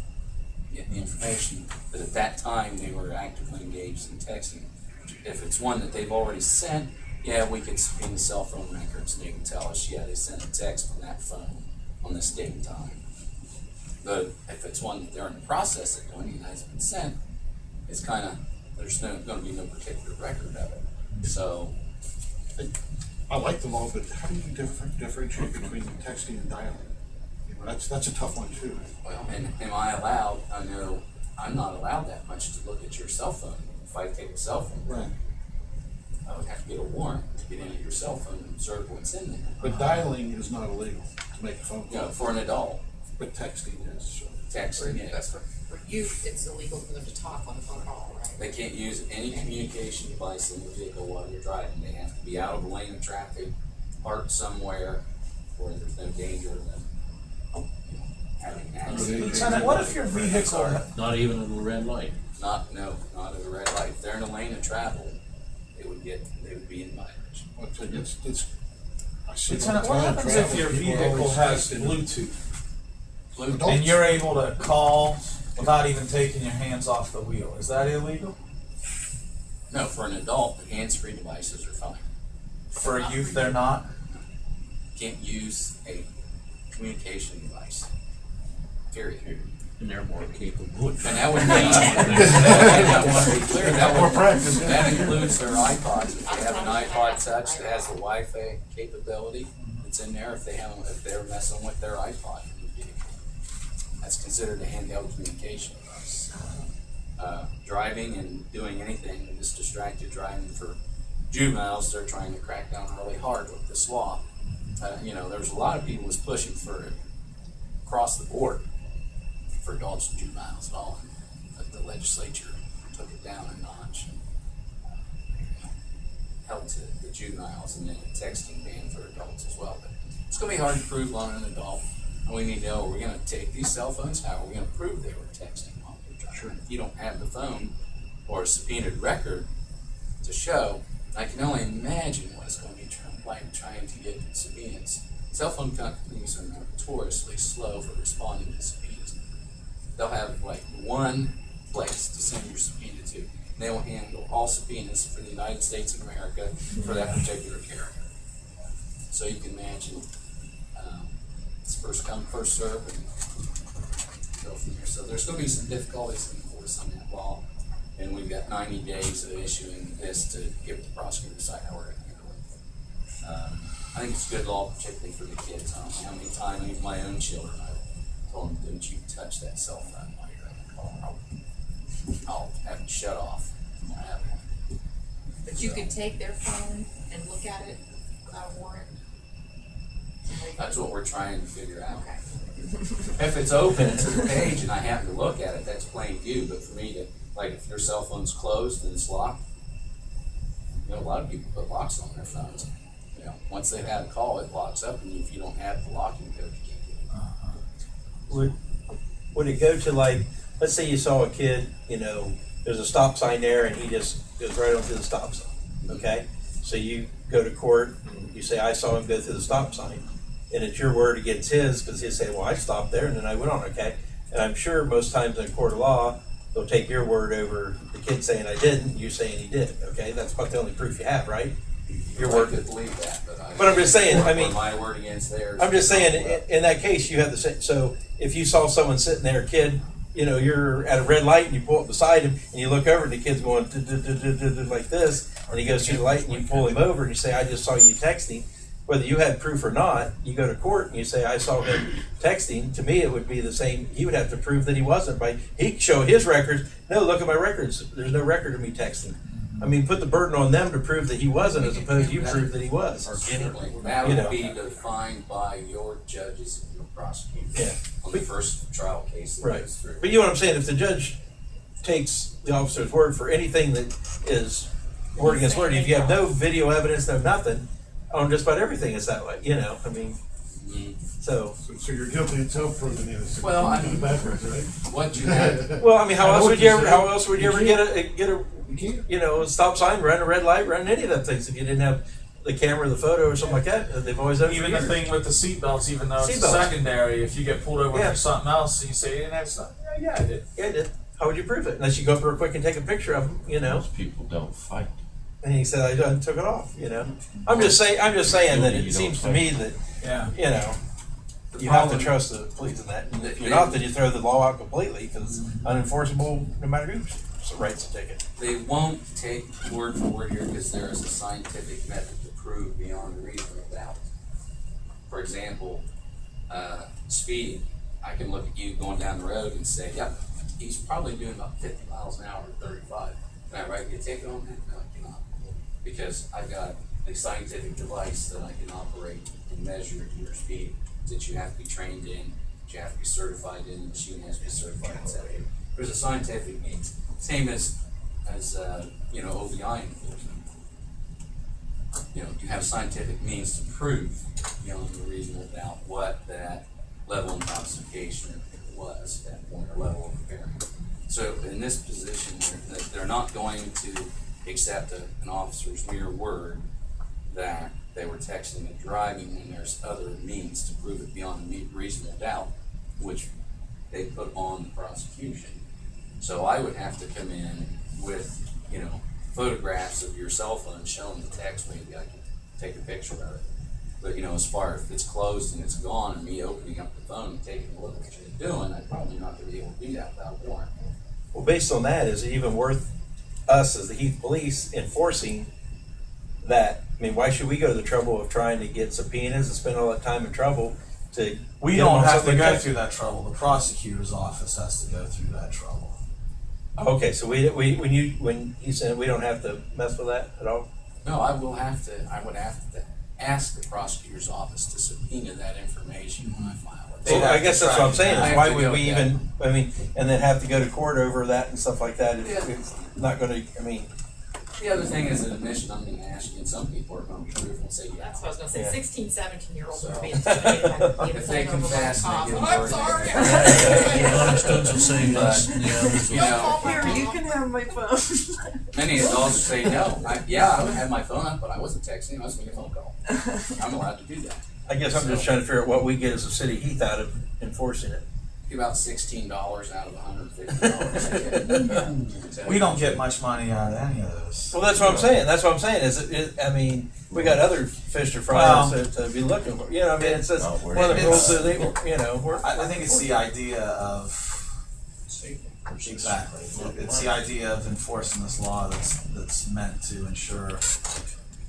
getting the information that at that time they were actively engaged in texting. If it's one that they've already sent, yeah, we could subpoena the cell phone records and they can tell us, yeah, they sent a text from that phone on this date and time. But if it's one that they're in the process of doing and hasn't been sent, it's kind of, there's going to be no particular record of it. So, I like the law, but how do you differentiate between texting and dialing? That's a tough one too. well, and am I allowed? I know I'm not allowed that much to look at your cell phone. If I take a cell phone, Right. I would have to get a warrant to get into your cell phone and observe what's in there. But dialing is not illegal to make a phone call. For an adult, But texting is. So. texting, yes. For youth, it's illegal for them to talk on the phone call, right? They can't use any communication device in the vehicle while you're driving. They have to be out of the lane of traffic, parked somewhere where there's no danger of them having an accident. Lieutenant, what if your vehicle, Not even at a red light? Not at a red light. If they're in a lane of travel, they would be in violation. I see Lieutenant, what happens if your vehicle has Bluetooth Bluetooth, and you're able to call without even taking your hands off the wheel? Is that illegal? no, for an adult, the hands-free devices are fine. For a youth, they're not? Can't use a communication device. Period. And they're more capable. And that would mean, I want to be clear, that includes their iPods. If they have an iPod Touch that has the Wi-Fi capability, the it's in there if they're messing with their iPod in the vehicle. That's considered a handheld communication device. Driving and doing anything, just distracted driving for juveniles, they're trying to crack down really hard with this law. There's a lot of people was pushing for it across the board for adults and juveniles and all, but the legislature took it down a notch and held to the juveniles, and then a texting ban for adults as well. But it's going to be hard to prove on an adult, and we need to know, are we going to take these cell phones? How are we going to prove they were texting while they're driving? Sure. If you don't have the phone or a subpoenaed record to show, I can only imagine what it's going to be trying to get subpoenas. Cell phone companies are notoriously slow for responding to subpoenas. They'll have like one place to send your subpoena to. And they will handle all subpoenas for the United States of America for that particular carrier. So you can imagine it's first come, first serve, and go from there. So there's going to be some difficulties in enforcing that law. And we've got 90 days of issuing this to give the prosecutor decide how we're going to handle it. I think it's a good law, particularly for the kids. I don't know how many times, even my own children, I told them, don't you touch that cell phone while you're in the car. I'll have it shut off. I'll have one. But you could take their phone and look at it without a warrant? That's what we're trying to figure out. Okay. If it's open to the page and I happen to look at it, that's plain view. But for me to, like, if your cell phone's closed and it's locked, a lot of people put locks on their phones. Once they've had a call, it locks up, and if you don't have the locking code, you can't get it. Would it go to, like, let's say you saw a kid, there's a stop sign there and he just goes right onto the stop sign, okay? So you go to court and you say, I saw him go through the stop sign, and it's your word against his, because he'll say, well, I stopped there and then I went on, okay? And I'm sure most times in a court of law, they'll take your word over the kid saying I didn't, you saying he did, okay? That's about the only proof you have, right? Your word. I could believe that, but I'm just saying, my word against theirs. I'm just saying, in that case, you have the same. So if you saw someone sitting there, a kid, you're at a red light and you pull up beside him and you look over and the kid's going like this, and he goes through the light and you pull him over and you say, I just saw you texting. Whether you had proof or not, you go to court and you say, I saw him texting. To me, it would be the same. He would have to prove that he wasn't. He'd show his records. No, look at my records. There's no record of me texting. Put the burden on them to prove that he wasn't, as opposed to you prove that he was. Certainly. That would be defined by your judges and your prosecutor on the first trial case that goes through. But you know what I'm saying? If the judge takes the officer's word for anything that is word against word, if you have no video evidence, no nothing, on just about everything is that way, So you're guilty until proven innocent. Well, backwards, right? What you had. Well, how else would you ever get a You can't. a stop sign, run a red light, run any of them things if you didn't have the camera, the photo, or something like that? They've always done it for Even years. the thing with the seatbelts, even though it's Seatbelts. secondary, if you get pulled over for something else, and you say you didn't have stuff. Yeah, I did. Yeah, I did. How would you prove it? Unless you go up real quick and take a picture of them, Most people don't fight. And he said, I done took it off, I'm just saying that it seems to me that, you have to trust the police in that. And if you're not, then you throw the law out completely, because it's unenforceable no matter who writes the ticket. They won't take word for word here because there is a scientific method to prove beyond reasonable doubt. For example, speeding. I can look at you going down the road and say, yep, he's probably doing about 50 miles an hour or 35. Can I write you a ticket on that? No, I cannot. Because I've got a scientific device that I can operate and measure your speed that you have to be trained in, that you have to be certified in, the machine has to be certified, etc. There's a scientific means. Same as OVI enforcement. You have scientific means to prove beyond a reasonable doubt what that level of intoxication was at that point, or level of impairment. So in this position, they're not going to accept an officer's mere word that they were texting and driving when there's other means to prove it beyond a reasonable doubt, which they put on the prosecution. So I would have to come in with, photographs of your cell phone showing the text. Maybe I can take a picture of it. But, as far as if it's closed and it's gone, and me opening up the phone and taking a look at what you're doing, I'm probably not going to be able to do that without a warrant. Well, based on that, is it even worth us as the Heath Police enforcing that, I mean, why should we go to the trouble of trying to get subpoenas and spend all that time and trouble to? We get them don't on have to something go that- through that trouble. The prosecutor's office has to go through that trouble. Okay, so when you said we don't have to mess with that at all? No, I would have to ask the prosecutor's office to subpoena that information when I file it. They'd Well, I have guess to that's track what I'm it saying, down. is I why have to would go, we yeah. even, I mean, and then have to go to court over that and stuff like that, Yeah. it's not gonna, I mean, The other thing is an admission I'm gonna ask you, and some people are gonna be truthful and say, yeah. That's what I was gonna say, Yeah. 16, 17-year-olds are So- being intimidated by the If they confess and they get I'm word. sorry. Honest will say yes, But, yeah. you know, Here, you can have my phone. many adults say, no, I had my phone up, but I wasn't texting, I was making a phone call. I'm allowed to do that. I guess I'm just trying to figure out what we get as a city of Heath out of enforcing it. About $16 out of $150. We don't get much money out of any of those. Well, that's what I'm saying, I mean, we got other fish to fry to be looking for, you know, I mean, it's just, Oh, one of the it's- rules that they, you know, we're. I think it's the idea of exactly. It's the idea of enforcing this law that's meant to ensure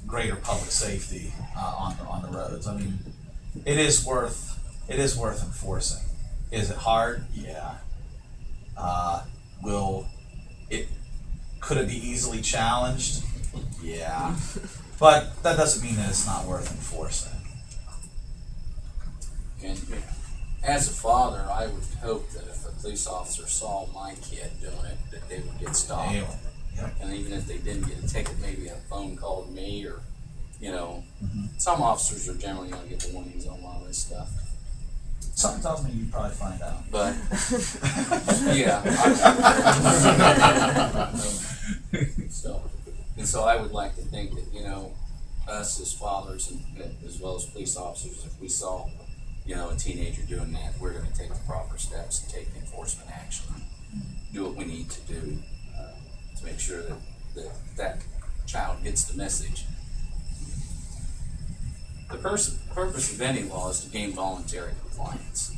greater public safety on the roads. I mean, it is worth enforcing. Is it hard? Yeah. Could it be easily challenged? Yeah. But that doesn't mean that it's not worth enforcing. And as a father, I would hope that if a police officer saw my kid doing it, that they would get stopped. Yeah. And even if they didn't get a ticket, maybe a phone call to me, or, you know, Mm-hmm. some officers are generally gonna get the warnings on a lot of this stuff. Something tells me you'd probably find out. But, yeah. So I would like to think that, you know, us as fathers and as well as police officers, if we saw, you know, a teenager doing that, we're gonna take the proper steps and take enforcement action. Do what we need to do, to make sure that child gets the message. The purpose of any law is to gain voluntary compliance.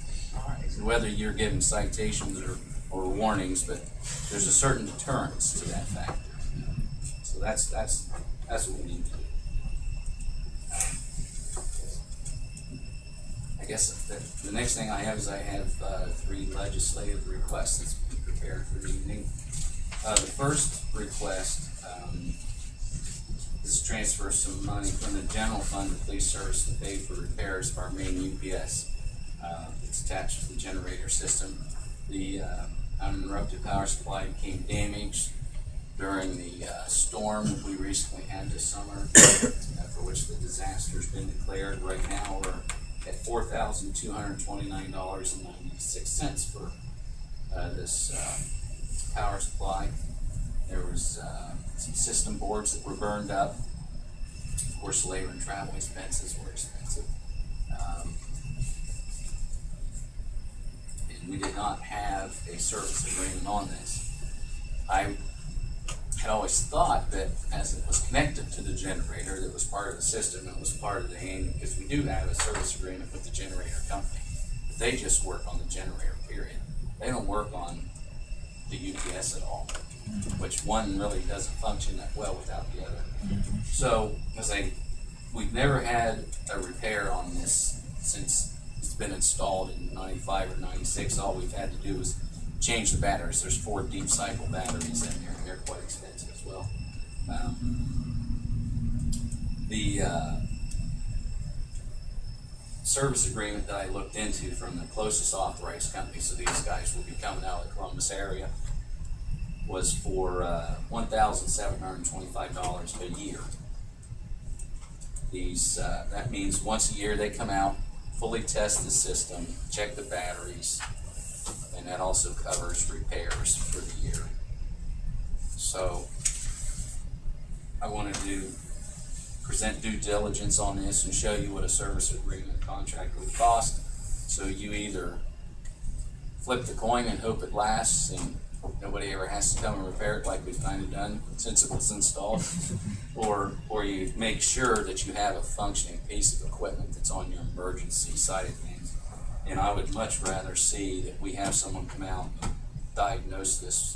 Whether you're given citations or warnings, but there's a certain deterrence to that factor. So that's what we need to do. I guess the next thing I have is 3 legislative requests that's been prepared for the evening. The first request is to transfer some money from the general fund to police service to pay for repairs of our main UPS. It's attached to the generator system. The uninterrupted power supply became damaged during the storm that we recently had this summer, for which the disaster's been declared. Right now, we're at $4,229.96 for this power supply. There was some system boards that were burned up. Of course, labor and travel expenses were expensive. And we did not have a service agreement on this. I had always thought that as it was connected to the generator, that was part of the system, it was part of the annual, because we do have a service agreement with the generator company. But they just work on the generator, period. They don't work on the UPS at all, which one really doesn't function that well without the other. So, we've never had a repair on this since it's been installed in 95 or 96. All we've had to do is change the batteries. There's 4 deep cycle batteries in there, and they're quite expensive as well. The service agreement that I looked into from the closest authorized company, so these guys will be coming out of the Columbus area, was for $1,725 a year. That means once a year they come out, fully test the system, check the batteries, and that also covers repairs for the year. So I wanted to present due diligence on this and show you what a service agreement contract would cost. So you either flip the coin and hope it lasts and nobody ever has to come and repair it like we've kind of done since it was installed, or you make sure that you have a functioning piece of equipment that's on your emergency side of things. And I would much rather see that we have someone come out and diagnose this,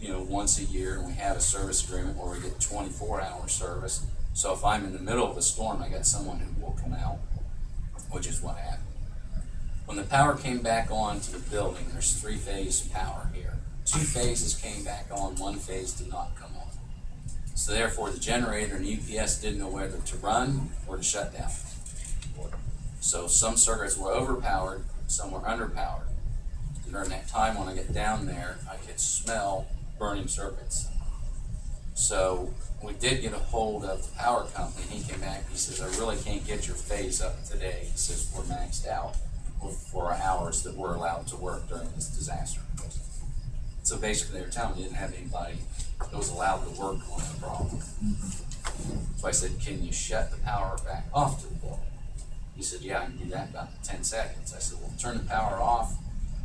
once a year, and we have a service agreement where we get 24-hour service, So if I'm in the middle of a storm, I got someone who will come out, which is what happened. When the power came back on to the building, there's 3-phase power here. 2 phases came back on, 1 phase did not come on. So therefore the generator and UPS didn't know whether to run or to shut down. So some circuits were overpowered, some were underpowered. During that time when I get down there, I could smell burning circuits. So we did get a hold of the power company. He came back, he says, I really can't get your phase up today. He says, we're maxed out for our hours that we're allowed to work during this disaster. So basically they were telling me they didn't have anybody that was allowed to work on the problem. So I said, can you shut the power back off to the building? He said, yeah, I can do that in about 10 seconds. I said, well, turn the power off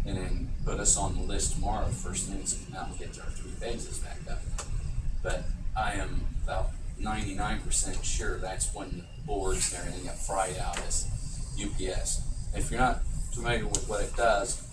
and then put us on the list tomorrow. First thing is to come out and get our 3 phases back up. But I am about 99% sure that's when the boards and everything got fried out as UPS. If you're not familiar with what it does,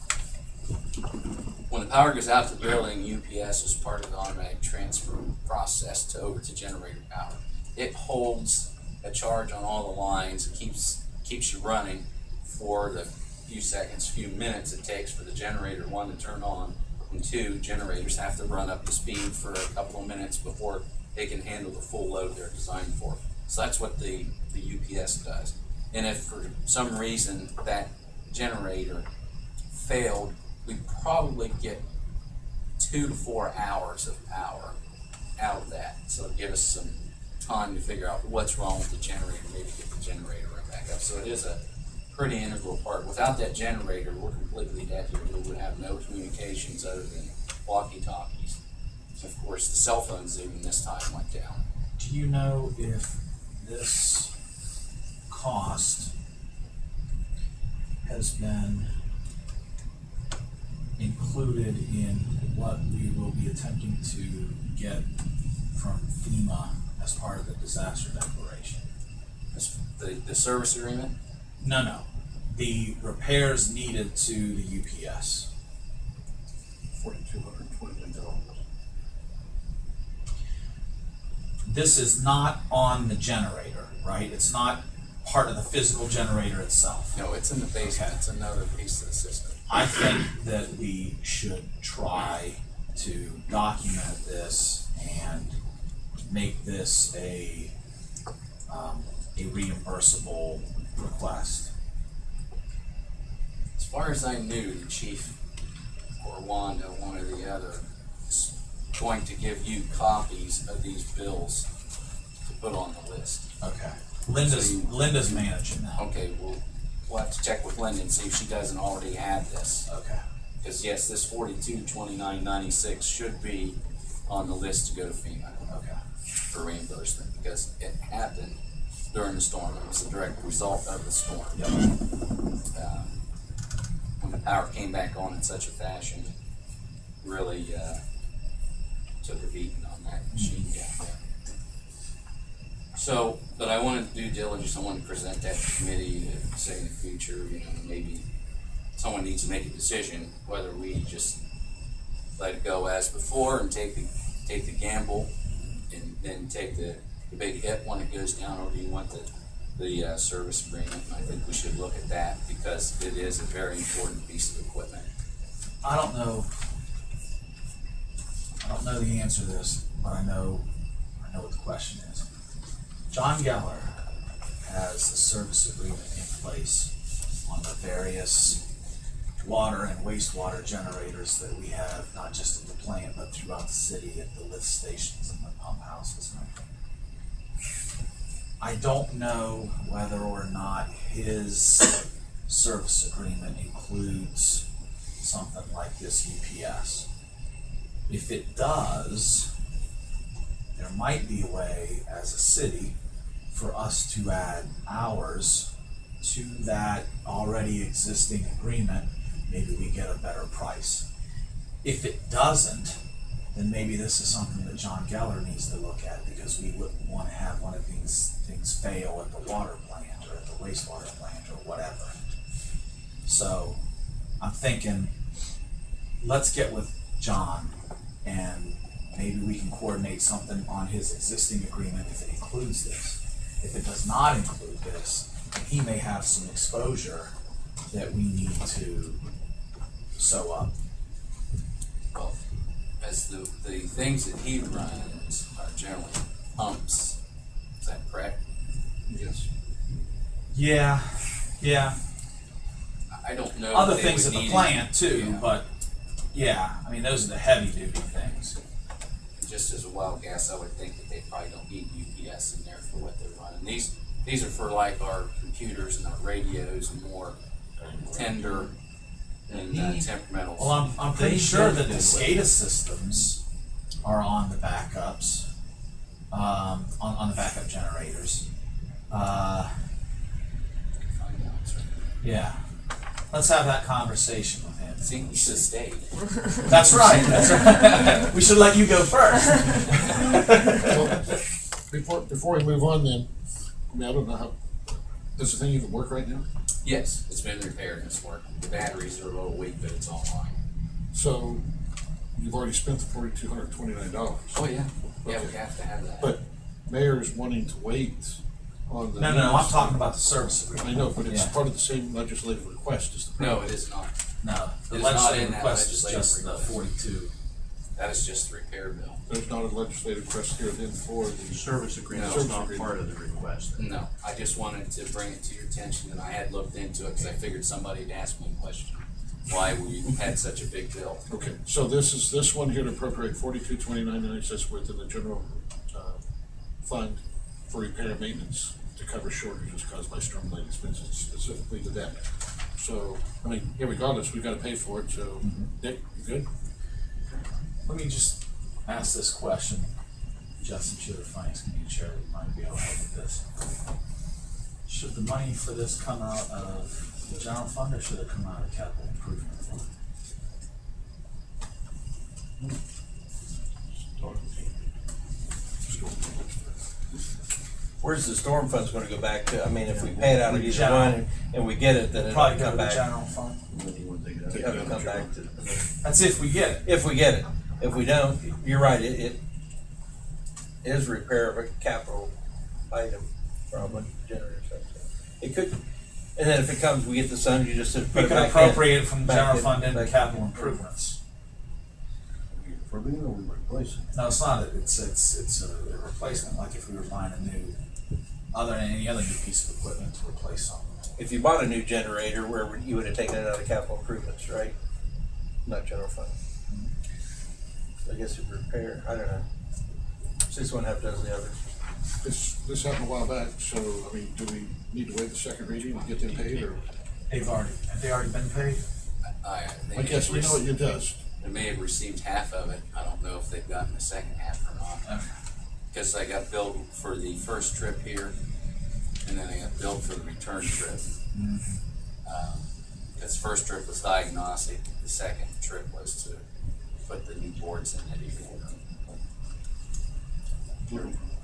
when the power goes out to the building, UPS is part of the automatic transfer process over to generator power. It holds a charge on all the lines and keeps you running for the few seconds, few minutes it takes for the generator, 1, to turn on, and 2, generators have to run up to speed for a couple of minutes before they can handle the full load they're designed for. So that's what the UPS does. And if for some reason that generator failed, we'd probably get 2 to 4 hours of power out of that. So it'd give us some time to figure out what's wrong with the generator, maybe get the generator right back up. So it is a pretty integral part. Without that generator, we're completely dead here. We would have no communications other than walkie-talkies. Of course, the cell phones even this time went down. Do you know if this cost has been included in what we will be attempting to get from FEMA as part of the disaster declaration? The service agreement? No. The repairs needed to the UPS. $4,221. This is not on the generator, right? It's not part of the physical generator itself. No, it's in the basement. It's another piece of the system. I think that we should try to document this and make this a reimbursable request. As far as I knew, the chief or Wanda, one or the other, is going to give you copies of these bills to put on the list. Okay. Linda's managing that. Okay, we'll have to check with Linda and see if she doesn't already have this. Okay. Because yes, this 422996 should be on the list to go to FEMA. Okay. For reimbursement, because it happened during the storm. It was a direct result of the storm. Yep. When the power came back on in such a fashion, it really took a beating on that machine down there. So, but I wanted to do diligence. I wanted to present that to the committee to say in the future, maybe someone needs to make a decision whether we just let it go as before and take the gamble and then take the big hit when it goes down, or do you want the service agreement? I think we should look at that because it is a very important piece of equipment. I don't know the answer to this, but I know what the question is. John Geller has a service agreement in place on the various water and wastewater generators that we have, not just at the plant, but throughout the city at the lift stations and the pump houses. I don't know whether or not his service agreement includes something like this UPS. If it does, there might be a way as a city for us to add hours to that already existing agreement. Maybe we get a better price. If it doesn't, then maybe this is something that John Geller needs to look at, because we wouldn't want to have one of these things fail at the water plant or at the wastewater plant or whatever. So I'm thinking, let's get with John and maybe maybe we can coordinate something on his existing agreement if it includes this. If it does not include this, then he may have some exposure that we need to sew up. Well, as the things that he runs are generally pumps, is that correct? Yes. Yeah, yeah. I don't know. Other if they things would at the need plant it. too, Yeah. but yeah, I mean, those are the heavy duty things. Just as a wild guess, I would think that they probably don't need UPS in there for what they're running. These are for like our computers and our radios and more tender and temperamental. Well, I'm pretty sure that the SCADA systems are on the backups, on the backup generators. Yeah, let's have that conversation with him. See, you should have stayed. That's right. That's right. We should let you go first. Well, before we move on, then, I mean, I don't know how. Does the thing even work right now? Yes, it's been repaired and it's working. The batteries are a little weak, but it's online. So you've already spent the $4,229. Oh yeah, yeah, Okay. we have to have that. But mayor's wanting to wait on the. No, I'm talking about the service I agreement. know, but it's Yeah. part of the same legislative request as the. No, it is not. No, the It is not legislative in that request is legislative just the request. 42. That is just the repair bill. There's not a legislative request here then for the. Service agreement No. is not part of the request. No, I just wanted to bring it to your attention, and I had looked into it because I figured somebody would ask me a question, why we had such a big bill. Okay, so this one here to appropriate $42,29.96 within the general fund for repair and maintenance to cover shortages caused by storm-related expenses, specifically to that. So, I mean, regardless, we've got to pay for it, so, Dick, you good? Let me just ask this question. Justin, you're the finance committee chair, you might be able to help with this. Should the money for this come out of the general fund or should it come out of the capital improvement fund? Where's the storm fund's gonna go back to? I mean, if we pay it out of either General. one and we get it, then it'll Probably go come to the back. general fund. It'll come back to, That's if we get it. if we get it. If we don't, you're right, it is repair of a capital item, probably, generator something. It could, and then if it comes, we get the sun, you just put We it can back in. appropriate it from the Back general in, fund into back in. capital improvements. For being or we replace it. No, it's not. It's a replacement, like if we were buying a new, other than any other new piece of equipment to replace something. If you bought a new generator, you would have taken it out of capital improvements, right? Not general fund. So I guess if repair, I don't know. 6.5 dozen the other. This happened a while back, so, I mean, do we need to wait the second reading and get them paid, or? Have they already been paid? They I guess we know what it does. They may have received half of it. I don't know if they've gotten the second half or not. Okay. Because I got billed for the first trip here, and then I got billed for the return trip. Because first trip was diagnostic, the second trip was to put the new boards in that even.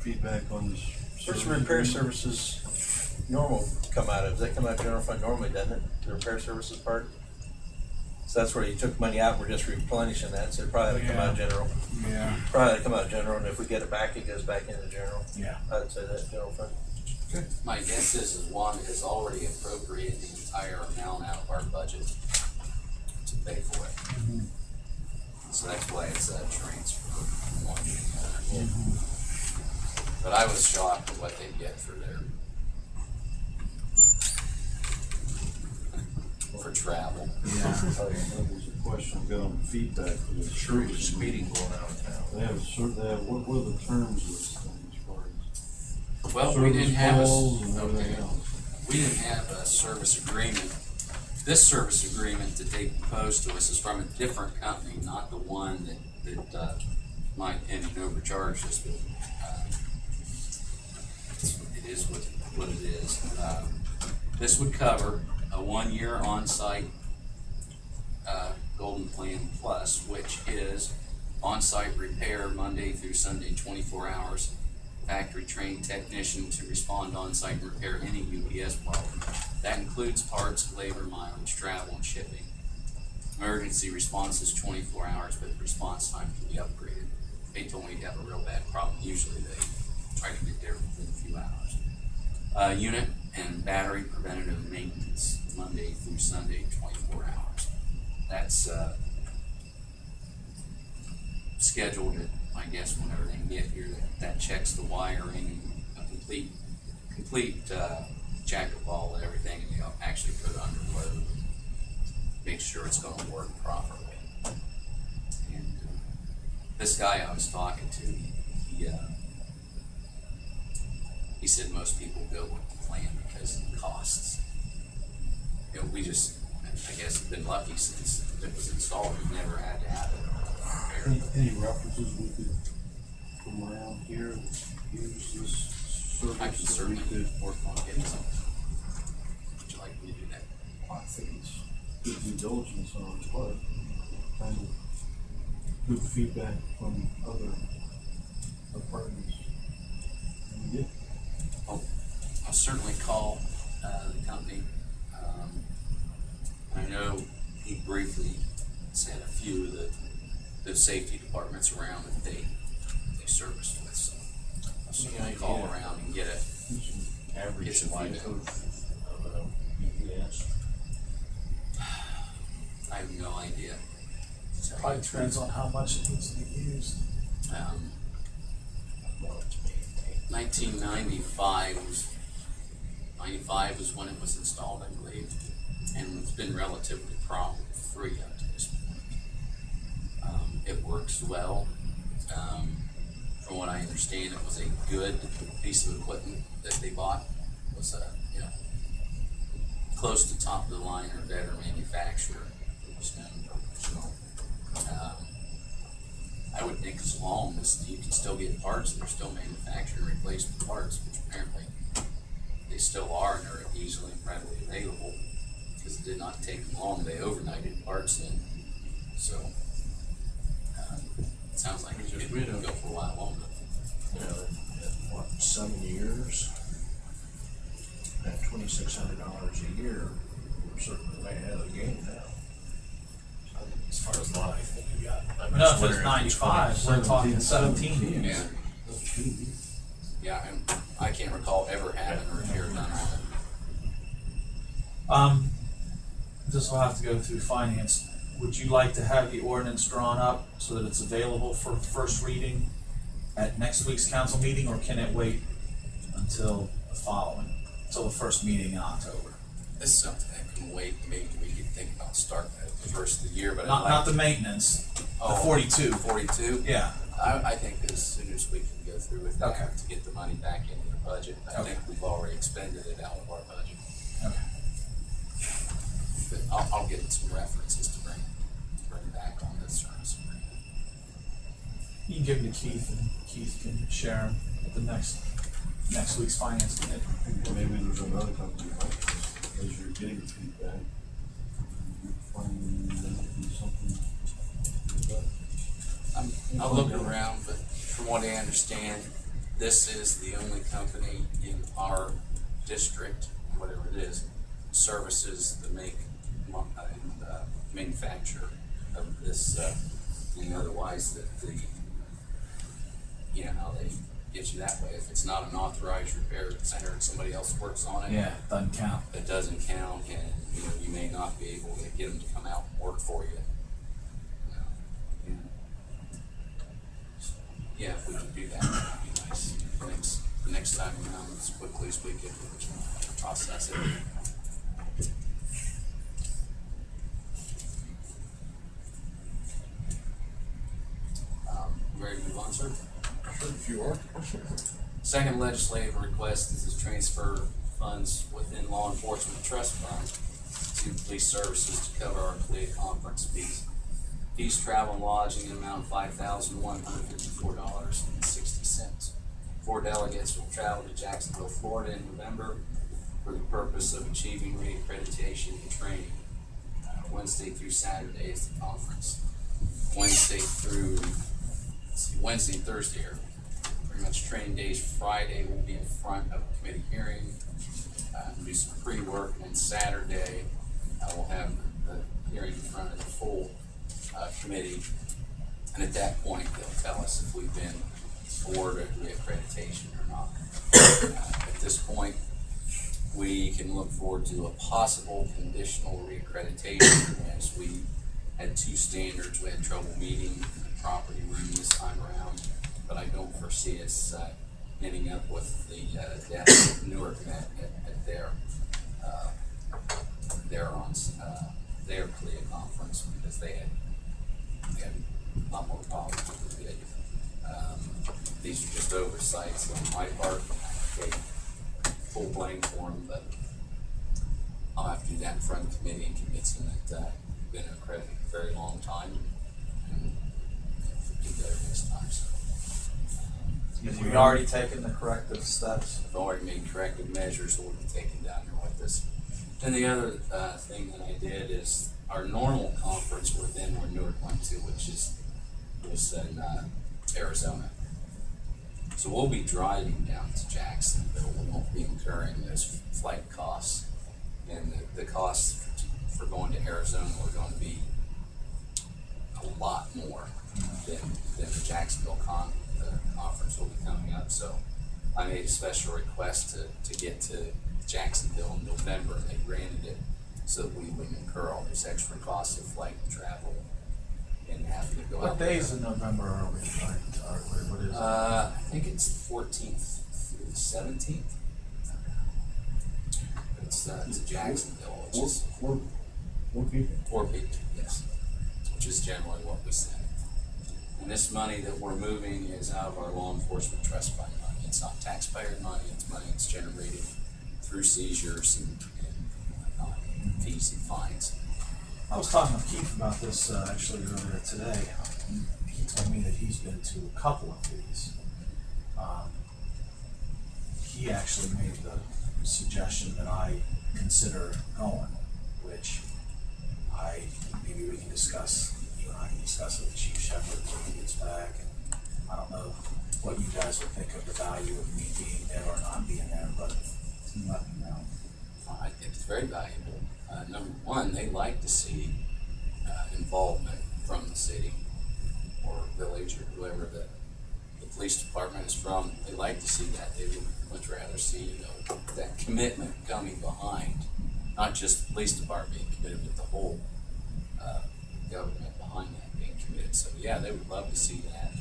Feedback on this. Where's the repair services normal come out of? Does that come out of general fund normally, doesn't it? The repair services part? So that's where you took money out, we're just replenishing that, so it probably ought to come out of general. Yeah. Probably ought to come out of general, and if we get it back, it goes back into general. Yeah. I'd say that's general fund. My guess is Wanda has already appropriated the entire amount out of our budget to pay for it. So that's why it's a transfer from one to the other. But I was shocked at what they get for for travel. Yeah. That was a question I've got on feedback for the Sure, there's speeding going on in town. They have what are the terms of this thing as far as? Well, we didn't have Service calls and everything else. we didn't have a service agreement. This service agreement that they proposed to us is from a different company, not the one that my opinion overcharged us. But it is what it is. This would cover a 1 year on-site Golden Plan Plus, which is on-site repair Monday through Sunday, 24 hours. Factory trained technician to respond on-site and repair any UPS problem. That includes parts, labor, mileage, travel, and shipping. Emergency response is 24 hours, but the response time can be upgraded. they told me you have a real bad problem. Usually they try to get there within a few hours. Unit and battery preventative maintenance, Monday through Sunday, 24 hours. That's scheduled at, I guess, whenever they get here. That checks the wiring, a complete check of all everything, and they'll actually put it under load, make sure it's going to work properly. And this guy I was talking to, he said most people go with the plan because of the costs. You know, we just, I guess, have been lucky since it was installed. We've never had to have it. Any references we could from around here use this service? I can that we certainly could- work on getting some. Would you like me to do that? I think it's good due diligence on our part, kind of good feedback from other departments. And yeah, I'll certainly call the company. I know he briefly said a few of the safety departments around that they service with, so I'll certainly call around and get it. Average Get some life feedback. of BPS. I have no idea. So, Probably depends on how much it needs to be used. 1995 was when it was installed, I believe, and it's been relatively problem-free up to this point. It works well. From what I understand, it was a good piece of equipment that they bought. It was close to top of the line or better manufacturer. So, I would think as long as you can still get parts, they're still manufacturing replacement parts, which apparently they still are, and they're easily and readily available, because it did not take them long. They overnighted parts in. So, it sounds like it could go for a while longer. You know, in what, 7 years, at $2,600 a year, we're certainly way ahead of the game now. As far as life, what we got. I'm No, just if it's wondering 95, we're talking 17. Yeah. Yeah, and I can't recall ever having a repair done on it. This will have to go through finance. Would you like to have the ordinance drawn up so that it's available for first reading at next week's council meeting, or can it wait until the first meeting in October? This is something that can wait. Maybe we could think about starting at the first of the year, but Not the maintenance, the 42. 42? Yeah. I think as soon as we can go through with that Okay. to get the money back into the budget. I Okay. think we've already expended it out of our budget. Okay. But I'll get some references to bring back on this service agreement. You can give them to Keith, and Keith can share them at the next week's finance committee. maybe there's another company like this, as you're getting feedback, you find something like I'll look around, but from what I understand, this is the only company in our district, whatever it is, services the manufacture of this, and otherwise that how they get you that way. If it's not an authorized repair center and somebody else works on it, Yeah, doesn't count. it doesn't count, and you may not be able to get them to come out and work for you. Yeah, if we could do that, that'd be nice. The next time around, as quickly as we can process it. Ready to move on, sir? Sure, if you are. Second legislative request is to transfer funds within law enforcement trust fund to police services to cover our CLIA conference fees. Fees, travel, and lodging in amount of $5,154.60. 4 delegates will travel to Jacksonville, Florida in November for the purpose of achieving reaccreditation and training. Wednesday through Saturday is the conference. Wednesday and Thursday are pretty much training days. Friday will be in front of a committee hearing, do some pre-work, and then Saturday we'll have the hearing in front of the full committee And at that point, they'll tell us if we've been awarded reaccreditation or not. At this point, we can look forward to a possible conditional reaccreditation, as we had two standards we had trouble meeting in the property room this time around, but I don't foresee us ending up with the that Newark met at their CLIA conference, because they had a lot more problems with the bid. These are just oversights on my part. I take full blame for them, but I'll have to do that in front of the committee and convince them that we've been accredited for a very long time, and do better next time. So, Have we already taken the corrective steps? I've already made corrective measures that will be taken down here with this. And the other thing that I did is our normal conference within where Newark went to, which was in Arizona. So we'll be driving down to Jacksonville. We won't be incurring those flight costs. And the costs for going to Arizona are going to be a lot more than the Jacksonville conference will be coming up. So I made a special request to get to Jacksonville in November, and they granted it so that we wouldn't incur all these extra costs of flight and travel and having to go What out days there. in November are we? What is it? I think it's the 14th through the 17th. It's to Jacksonville, which is Four people? 4 people, yes, which is generally what we send. And this money that we're moving is out of our law enforcement trust fund money. It's not taxpayer money, it's money that's generated through seizures and fees and fines. I was talking with Heath about this actually earlier today. He told me that he's been to a couple of these. He actually made the suggestion that I consider going, which maybe we can discuss, you and I can discuss it with Chief Shepherd when he gets back. And I don't know what you guys would think of the value of me being there or not being there, but let me know. I think it's very valuable. Number one, they like to see involvement from the city or village or whoever the police department is from. They like to see that. They would much rather see that commitment coming behind, not just the police department being committed, but the whole government behind that being committed. So yeah, they would love to see that.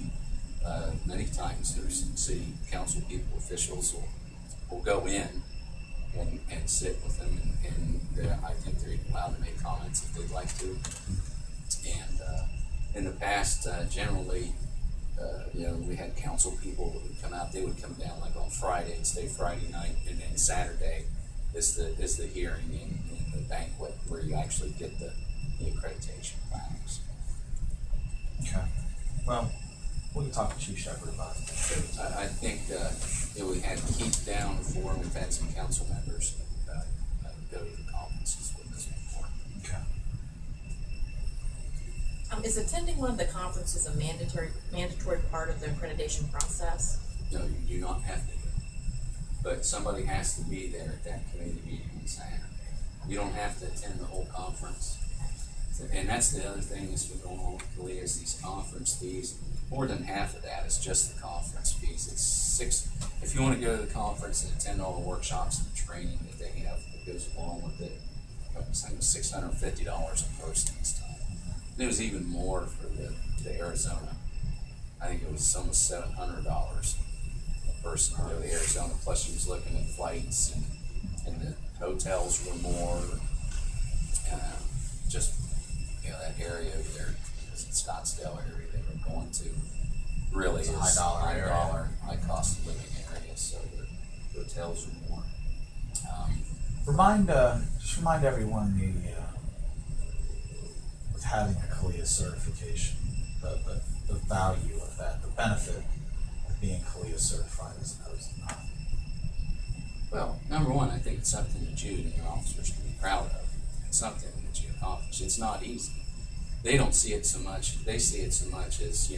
Many times there's city council people, officials will go in and sit with them, and I think they're allowed to make comments if they'd like to. And in the past, generally, we had council people that would come out. They would come down like on Friday and stay Friday night, and then Saturday is the hearing and the banquet where you actually get the accreditation plaques. Okay. Well, we can talk to Chief Shepherd about it. I think we had Heath down before, and we've had some council members go to the conferences with us before. Okay. Is attending one of the conferences a mandatory part of the accreditation process? No, you do not have to do it, but somebody has to be there at that committee meeting on Saturday. You don't have to attend the whole conference. And that's the other thing that's been going on with CLIA is these conference fees. More than half of that is just the conference fees. It's if you want to go to the conference and attend all the workshops and the training that they have that goes along with it, I think it was $650 a person this time. And it was even more for the Arizona. I think it was almost $700 a person to go to Arizona. Plus, you was looking at flights and the hotels were more. Just that area over there, Scottsdale area they were going to, really It's a is high cost of living area. So the hotels are more. Just remind everyone with having a CLIA certification, the value of that, the benefit of being CLIA certified as opposed to not. Well, number one, I think it's something that you and your officers can be proud of. It's something that you accomplish. It's not easy. They don't see it so much. They see it so much as,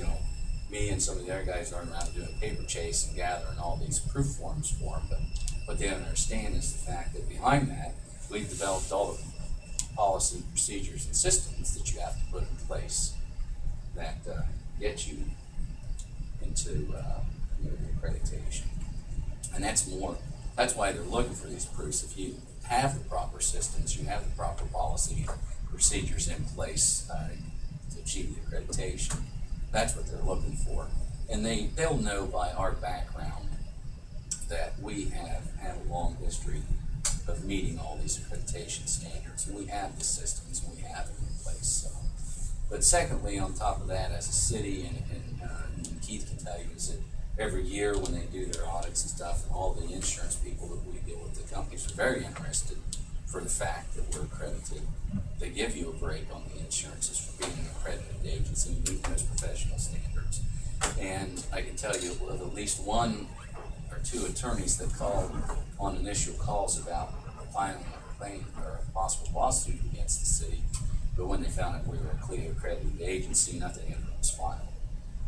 me and some of the other guys aren't around doing paper chase and gathering all these proof forms for them. But what they don't understand is the fact that behind that, we've developed all the policy, procedures, and systems that you have to put in place that get you into you know, the accreditation. And that's why they're looking for these proofs. If you have the proper systems, you have the proper policy procedures in place to achieve the accreditation, that's what they're looking for. And they'll know by our background that we have had a long history of meeting all these accreditation standards. We have the systems, we have it in place. So. But secondly, on top of that, as a city, and Keith can tell you, is that every year when they do their audits and stuff, and all the insurance people that we deal with, the companies are very interested for the fact that we're accredited. They give you a break on the insurances for being an accredited agency and meeting those professional standards. And I can tell you of at least one or two attorneys that called on initial calls about filing a claim or a possible lawsuit against the city, but when they found out we were a clearly accredited agency, nothing ever was filed.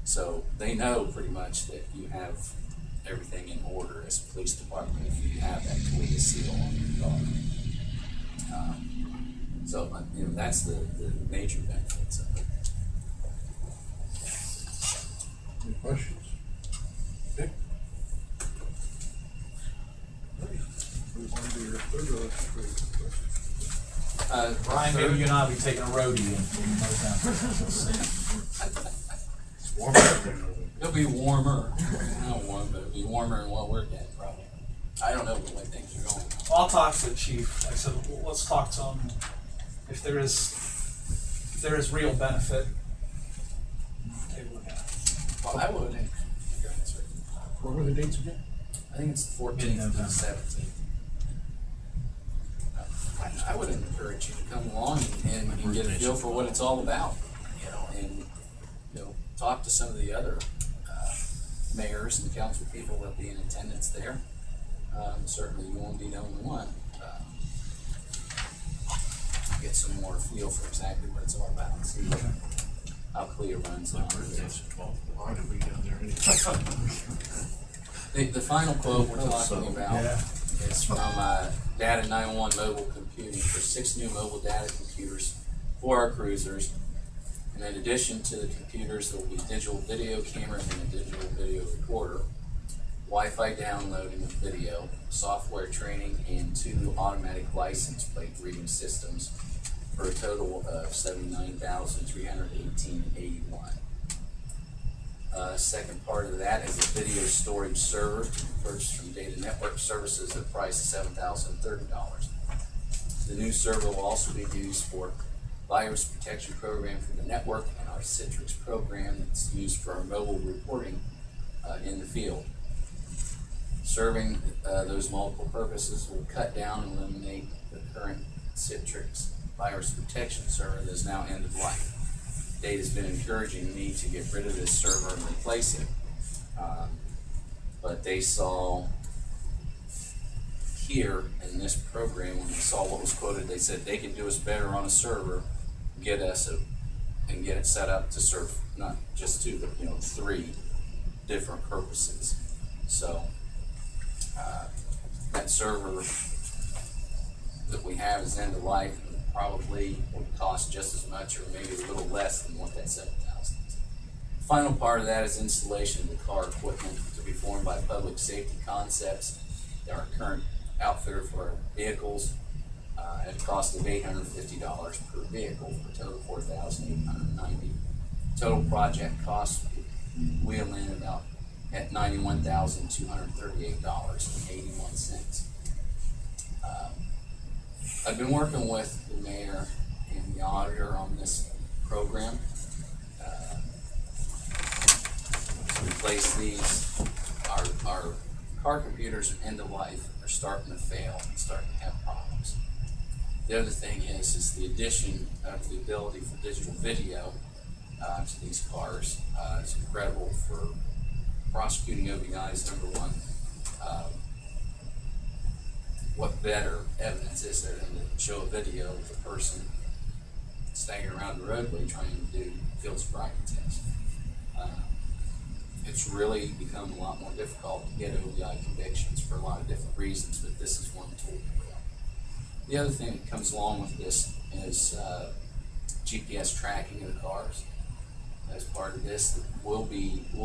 So they know pretty much that you have everything in order as a police department if you have that CLIA seal on your car. So you know, that's the major benefits of it. Any questions? Okay. Move on to your third or question. Brian, maybe you and I will be taking a roadie It's warm out there. It'll be warmer. Not warm, but it'll be warmer than what we're getting probably. I don't know the way things are going. Well, I'll talk to the chief. I said, well, let's talk to him. If there is real benefit, take a look at it. Well, I would. What were the dates again? I think it's the 14th to the 17th. I would encourage you to come along and get a feel for what it's all about, you know, and you know, talk to some of the other mayors and council people that'll be in attendance there. Certainly, you won't be the only one. Get some more feel for exactly what it's all about. See how CLIA runs on. Why did we down there anyway? The final quote we're talking about is from Data 911 Mobile Computing for 6 new mobile data computers for our cruisers. And in addition to the computers, there will be digital video cameras and a digital video recorder, Wi-Fi downloading of video, software training, and 2 automatic license plate reading systems for a total of $79,318.81. Second part of that is a video storage server purchased from Data Network Services at a price of $7,030. The new server will also be used for virus protection program for the network and our Citrix program that's used for our mobile reporting in the field. Serving those multiple purposes will cut down and eliminate the current Citrix virus protection server that is now end of life. Data's been encouraging me to get rid of this server and replace it, but they saw here in this program, when they saw what was quoted, they said they could do us better on a server, get us and get it set up to serve not just 2, but 3 different purposes. So that server that we have is end of life, and probably would cost just as much or maybe a little less than what that $7,000 is. The final part of that is installation of the car equipment to be formed by Public Safety Concepts. They're our current outfitter for our vehicles at a cost of $850 per vehicle for a total of $4,890. Total project cost wheel in about at $91,238.81. I've been working with the mayor and the auditor on this program to replace these. Our car computers are end of life. They're starting to fail and starting to have problems. The other thing is the addition of the ability for digital video to these cars is incredible for prosecuting OBIs, number one. What better evidence is there than to show a video of a person staggering around the roadway trying to do field sobriety tests? It's really become a lot more difficult to get OBI convictions for a lot of different reasons, but this is one tool. The other thing that comes along with this is GPS tracking of the cars. as part of this, we'll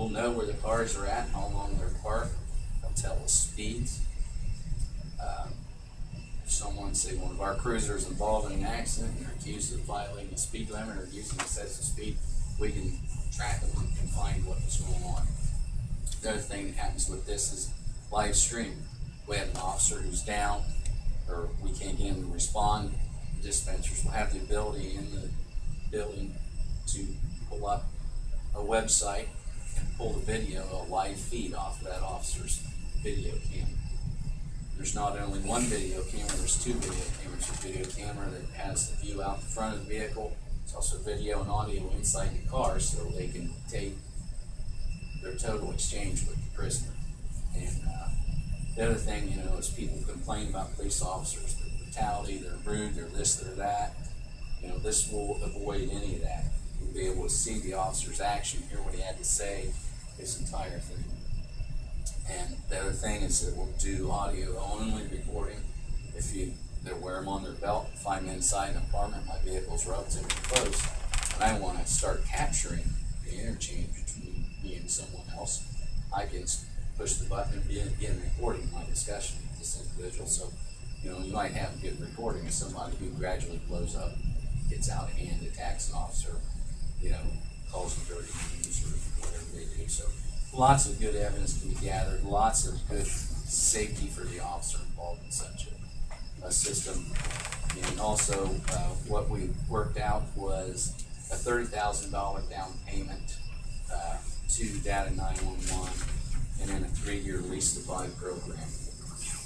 know where the cars are at, how long they're parked, they'll tell us speeds. If someone, say one of our cruisers involved in an accident and they're accused of violating the speed limit or using excessive speed, we can track them and find what's going on. The other thing that happens with this is live stream. We have an officer who's down, or we can't get him to respond. Dispatchers will have the ability in the building to pull up a website and pull the video, a live feed off of that officer's video camera. There's not only one video camera, there's two video cameras. A video camera that has the view out the front of the vehicle. It's also video and audio inside the car, so they can tape their total exchange with the prisoner. And the other thing, is people complain about police officers, their brutality, they're rude, they're this, they're that. This will avoid any of that. You'll be able to see the officer's action, hear what he had to say, his entire thing. And the other thing is that we'll do audio only recording. If they wear them on their belt, if I'm inside an apartment, my vehicle's relatively close, and I want to start capturing the interchange between me and someone else, I can push the button and begin recording my discussion with this individual. So, you might have a good recording of somebody who gradually blows up, gets out of hand, attacks an officer, calls them dirty names or whatever they do. So, lots of good evidence can be gathered, lots of good safety for the officer involved in such a system. And also, what we worked out was a $30,000 down payment to Data 911, and then a 3-year lease to buy program.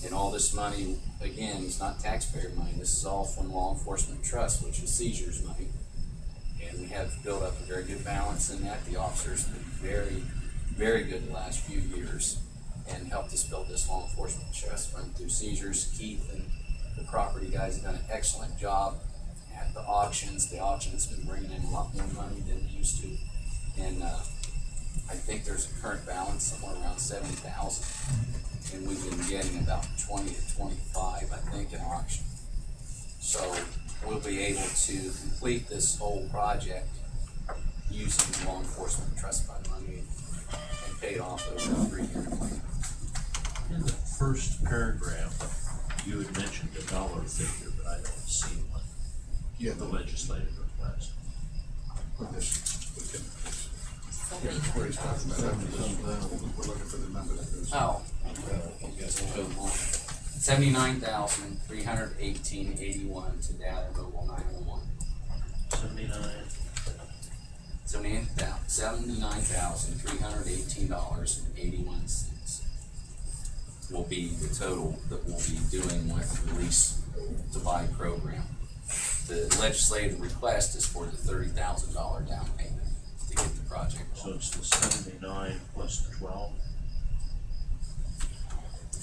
And all this money, again, is not taxpayer money. This is all from Law Enforcement Trust, which is seizures money. And we have built up a very good balance in that. The officers have been very, very good the last few years and helped us build this Law Enforcement Trust fund through seizures. Heath and the property guys have done an excellent job at the auctions. The auction's been bringing in a lot more money than it used to. And I think there's a current balance somewhere around 70,000, and we've been getting about 20 to 25, I think, in auction. So we'll be able to complete this whole project using the Law Enforcement Trust Fund money and pay it off over a 3-year plan. In the first paragraph, you had mentioned a dollar figure, but I don't see one. Yeah, The legislative request. With this, we can, where he's talking about, we're looking for the number that goes. Oh. 79,318.81 to Data Mobile 911. $79,318.81 will be the total that we'll be doing with the lease to buy program. The legislative request is for the $30,000 down payment to get the project So going. it's the 79 plus the 12. A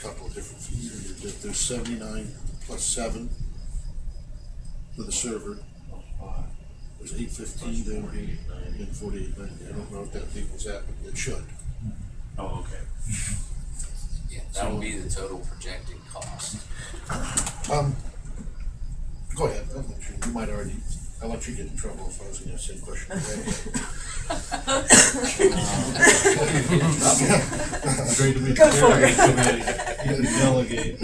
couple of different fees. There's 79 plus 7 for the server. There's 815, then 48, and 4890. I don't know if that equals that, but it should. Oh, okay. Yeah, that will be the total projected cost. Go ahead. You might already. I'll let you get in trouble if I was going to say question. Great to meet Go the for it. committee. Delegate.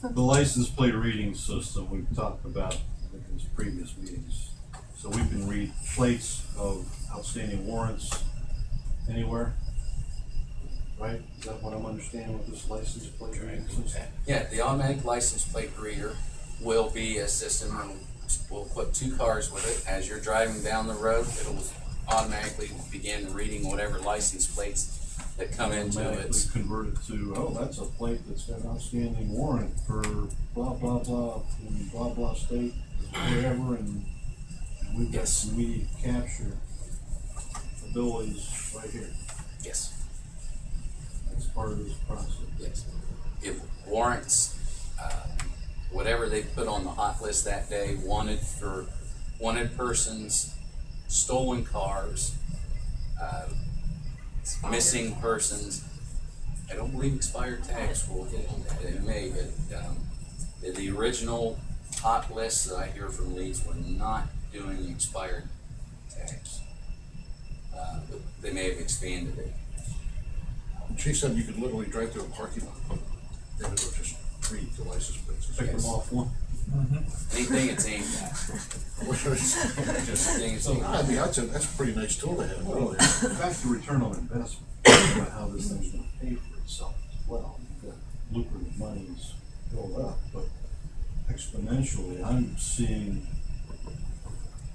The license plate reading system we've talked about in these previous meetings. So we can read plates of outstanding warrants anywhere, right? Is that what I'm understanding with this license plate reading system? Yeah, the automatic license plate reader will be a system, and we'll put 2 cars with it. As you're driving down the road, it'll automatically begin reading whatever license plates that come into it. Automatically convert it to, oh, that's a plate that's got an outstanding warrant for blah, blah, blah, in blah, blah state, whatever, and we've got Yes. some immediate capture abilities right here. Yes, That's part of this process. yes. If warrants, whatever they put on the hot list that day, wanted persons, stolen cars, missing persons. I don't believe expired tags will hit on that. It may, but the original hot list that I hear from leads were not doing the expired tags. but they may have expanded it. She said you could literally drive through a parking lot and it would just read the license plates. Pick them off one. Anything it's aimed at. Just anything it's aimed I at. mean, that's a pretty nice tool to have, really. Back to return on investment, about how this thing's gonna pay for itself as well. You've got lucrative money's built up, but exponentially, I'm seeing.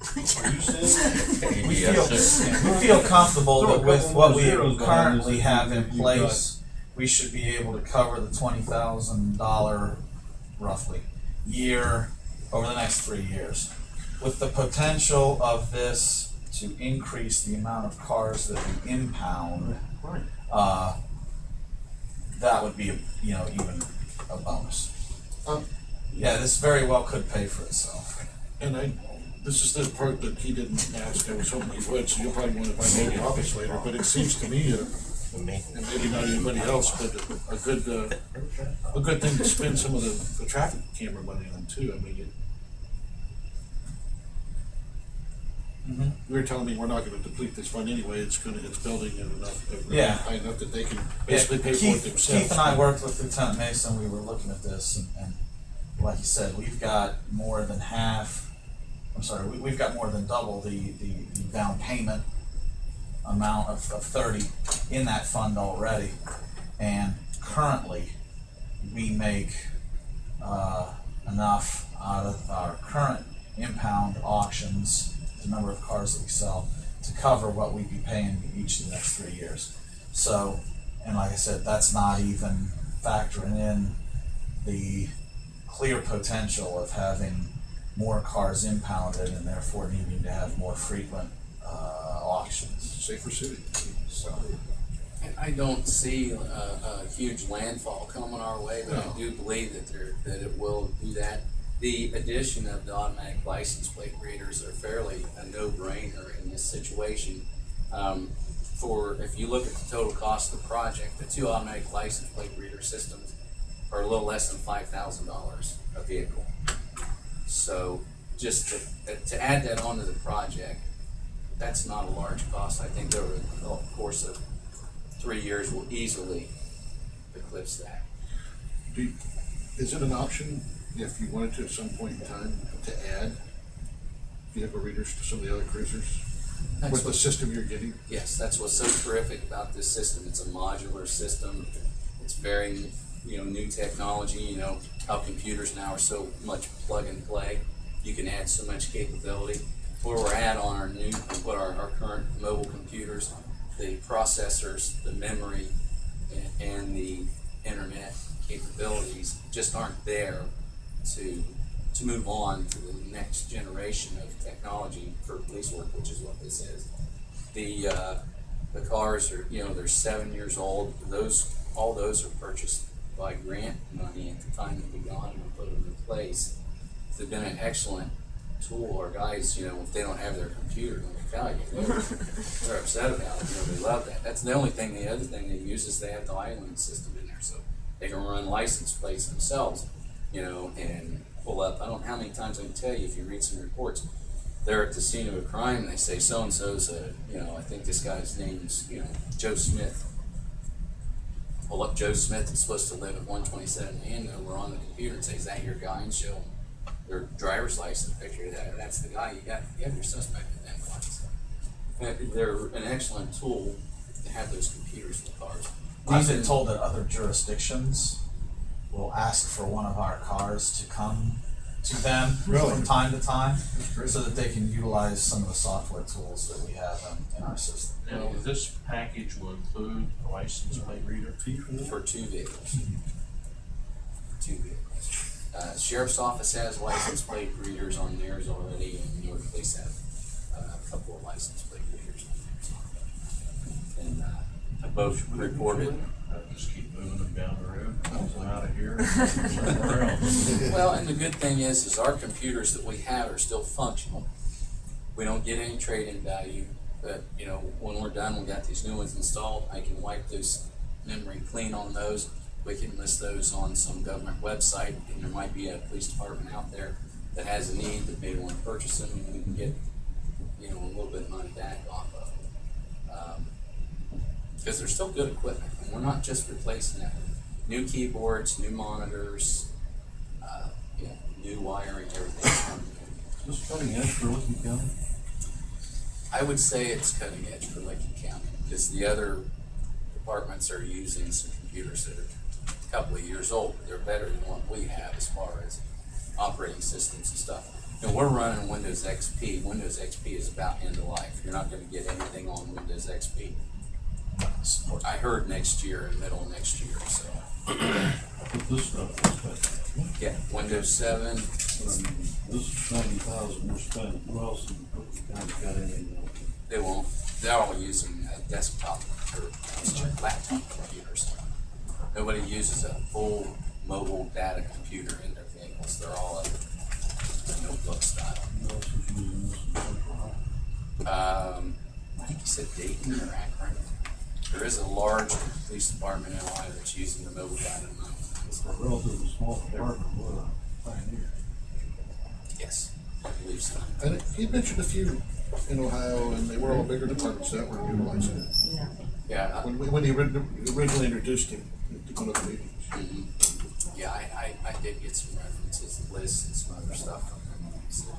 Are you saying? We Yes, feel comfortable Throw a that with couple what more we zeros behind currently this, have in you've got- place, we should be able to cover the $20,000 roughly year over the next 3 years. With the potential of this to increase the amount of cars that we impound, Right. that would be, even a bonus. Um, Yeah, this very well could pay for itself. And this is the part that he didn't ask, I was hoping he would, so you'll probably want to invite me in the office later, but it seems to me, and maybe not anybody else, but a good thing to spend some of the traffic camera money on too. I mean, you were telling me we're not gonna deplete this fund anyway, it's building it enough, Yeah. high enough that they can basically pay for it Keith, themselves. Keith and I worked with Lieutenant Mason, we were looking at this, and like you said, we've got more than we've got more than double the down payment amount of 30 in that fund already. And currently, we make enough out of our current impound auctions, the number of cars that we sell, to cover what we'd be paying each of the next 3 years. So, and like I said, that's not even factoring in the clear potential of having more cars impounded and therefore needing to have more frequent auctions. Safer city. So, I don't see a huge landfall coming our way, but I do believe that it will do that. The addition of the automatic license plate readers are fairly a no-brainer in this situation. If you look at the total cost of the project, the 2 automatic license plate reader systems are a little less than $5,000 a vehicle. So just to add that onto the project, that's not a large cost. I think over the course of 3 years will easily eclipse that. Is it an option, if you wanted to at some point in time, to add vehicle readers to some of the other cruisers? With the system you're getting? Yes, that's what's so terrific about this system. It's a modular system. It's very, new technology, how computers now are so much plug and play. You can add so much capability. Where we're at on our current mobile computers, the processors, the memory, and the internet capabilities just aren't there to move on to the next generation of technology for police work, which is what this is. The cars are, they're 7 years old. All those are purchased by grant money at the time that we got them and put them in place. They've been an excellent tool. Our guys, if they don't have their computer, let me tell you, they're upset about it. They love that. That's the only thing. The other thing they use is they have the island system in there, so they can run license plates themselves, and pull up. I don't know how many times I can tell you, if you read some reports, they're at the scene of a crime and they say so-and-so's I think this guy's name is, Joe Smith. Pull up Joe Smith is supposed to live at 127 Andover on the computer and say, is that your guy? And show them their driver's license picture. That's the guy. You have your suspect identified. They're an excellent tool to have those computers in the cars. I've been told that other jurisdictions will ask for one of our cars to come to them from time to time, so that they can utilize some of the software tools that we have in our system. Now, this package will include a license plate reader For 2 vehicles. 2 vehicles. Sheriff's Office has license plate readers on theirs already, and New York Police have a couple of license plate readers on theirs. And both reported. Just keep moving them down the road, pulls them out of here, somewhere else. Well, and the good thing is our computers that we have are still functional. We don't get any trade-in value, but when we're done, we got these new ones installed. I can wipe those memory clean on those. We can list those on some government website, and there might be a police department out there that has a need that may want to purchase them, and we can get a little bit of money back off of it. Because they're still good equipment, and we're not just replacing them. New keyboards, new monitors, you know, new wiring, everything. Just cutting edge for Licking County. I would say it's cutting edge for Licking County, because the other departments are using some computers that are a couple of years old. They're better than what we have as far as operating systems and stuff. And we're running Windows XP. Windows XP is about end of life. You're not going to get anything on Windows XP. I heard next year, in the middle of next year, so. But this stuff is better. Yeah, Windows 7. This 90,000 we're spending, who else in Licking County got anything else? They won't. They're all using desktop or laptop computers. Nobody uses a full mobile data computer in their vehicles. They're all a notebook style. Who else is using this in Central Ohio? I think you said Dayton or Akron. There is a large police department in Ohio that's using the mobile data. It's a relatively small department, we're a pioneer. Yes, I believe so. And he mentioned a few in Ohio, and they were all bigger departments that were utilizing it. Yeah, When he originally introduced him to one of the meetings. yeah, I did get some references, lists and some other stuff from them. So,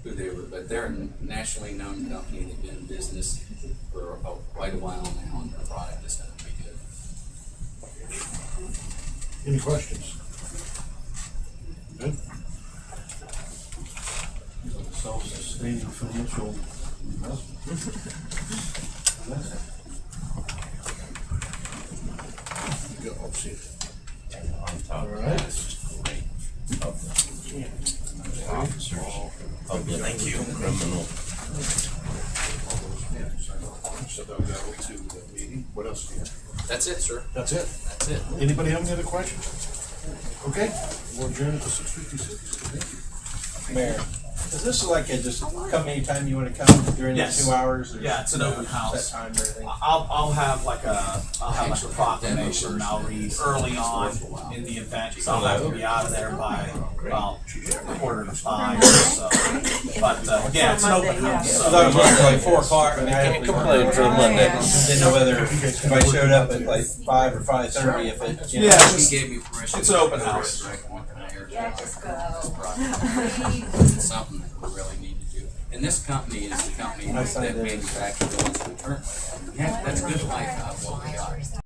who they were, but they're a nationally known company. They've been in business for quite a while now, and their product is going to be good. Any questions? Good? Like a self-sustaining financial investment. Go, I'll see it. On top of All that, right. it's great. Officers, public, criminal. So they'll go to the meeting. What else do you have? That's it, sir. That's it. That's it. Anybody have any other questions? Okay, we'll adjourn at 6:56. Thank you. Mayor, is this like a just come anytime you want to come during the Yes. 2 hours? Or Yeah, it's an open set house. time or anything? I'll have like a proclamation I'll read early on in the event, because I'll have to be out of there by about 4:45 or so. But yeah, it's an open house. I thought it was like 4 o'clock. I mean, I Can't complain for a Monday. didn't know whether if I showed up at like 5 or 5:30, if it, you know. Yeah, He gave me permission. it's an open house. Yeah, just go. It's something that we really need to do. And this company is the company that manufactures the ones we currently have. Yeah, that's good life out of what we got.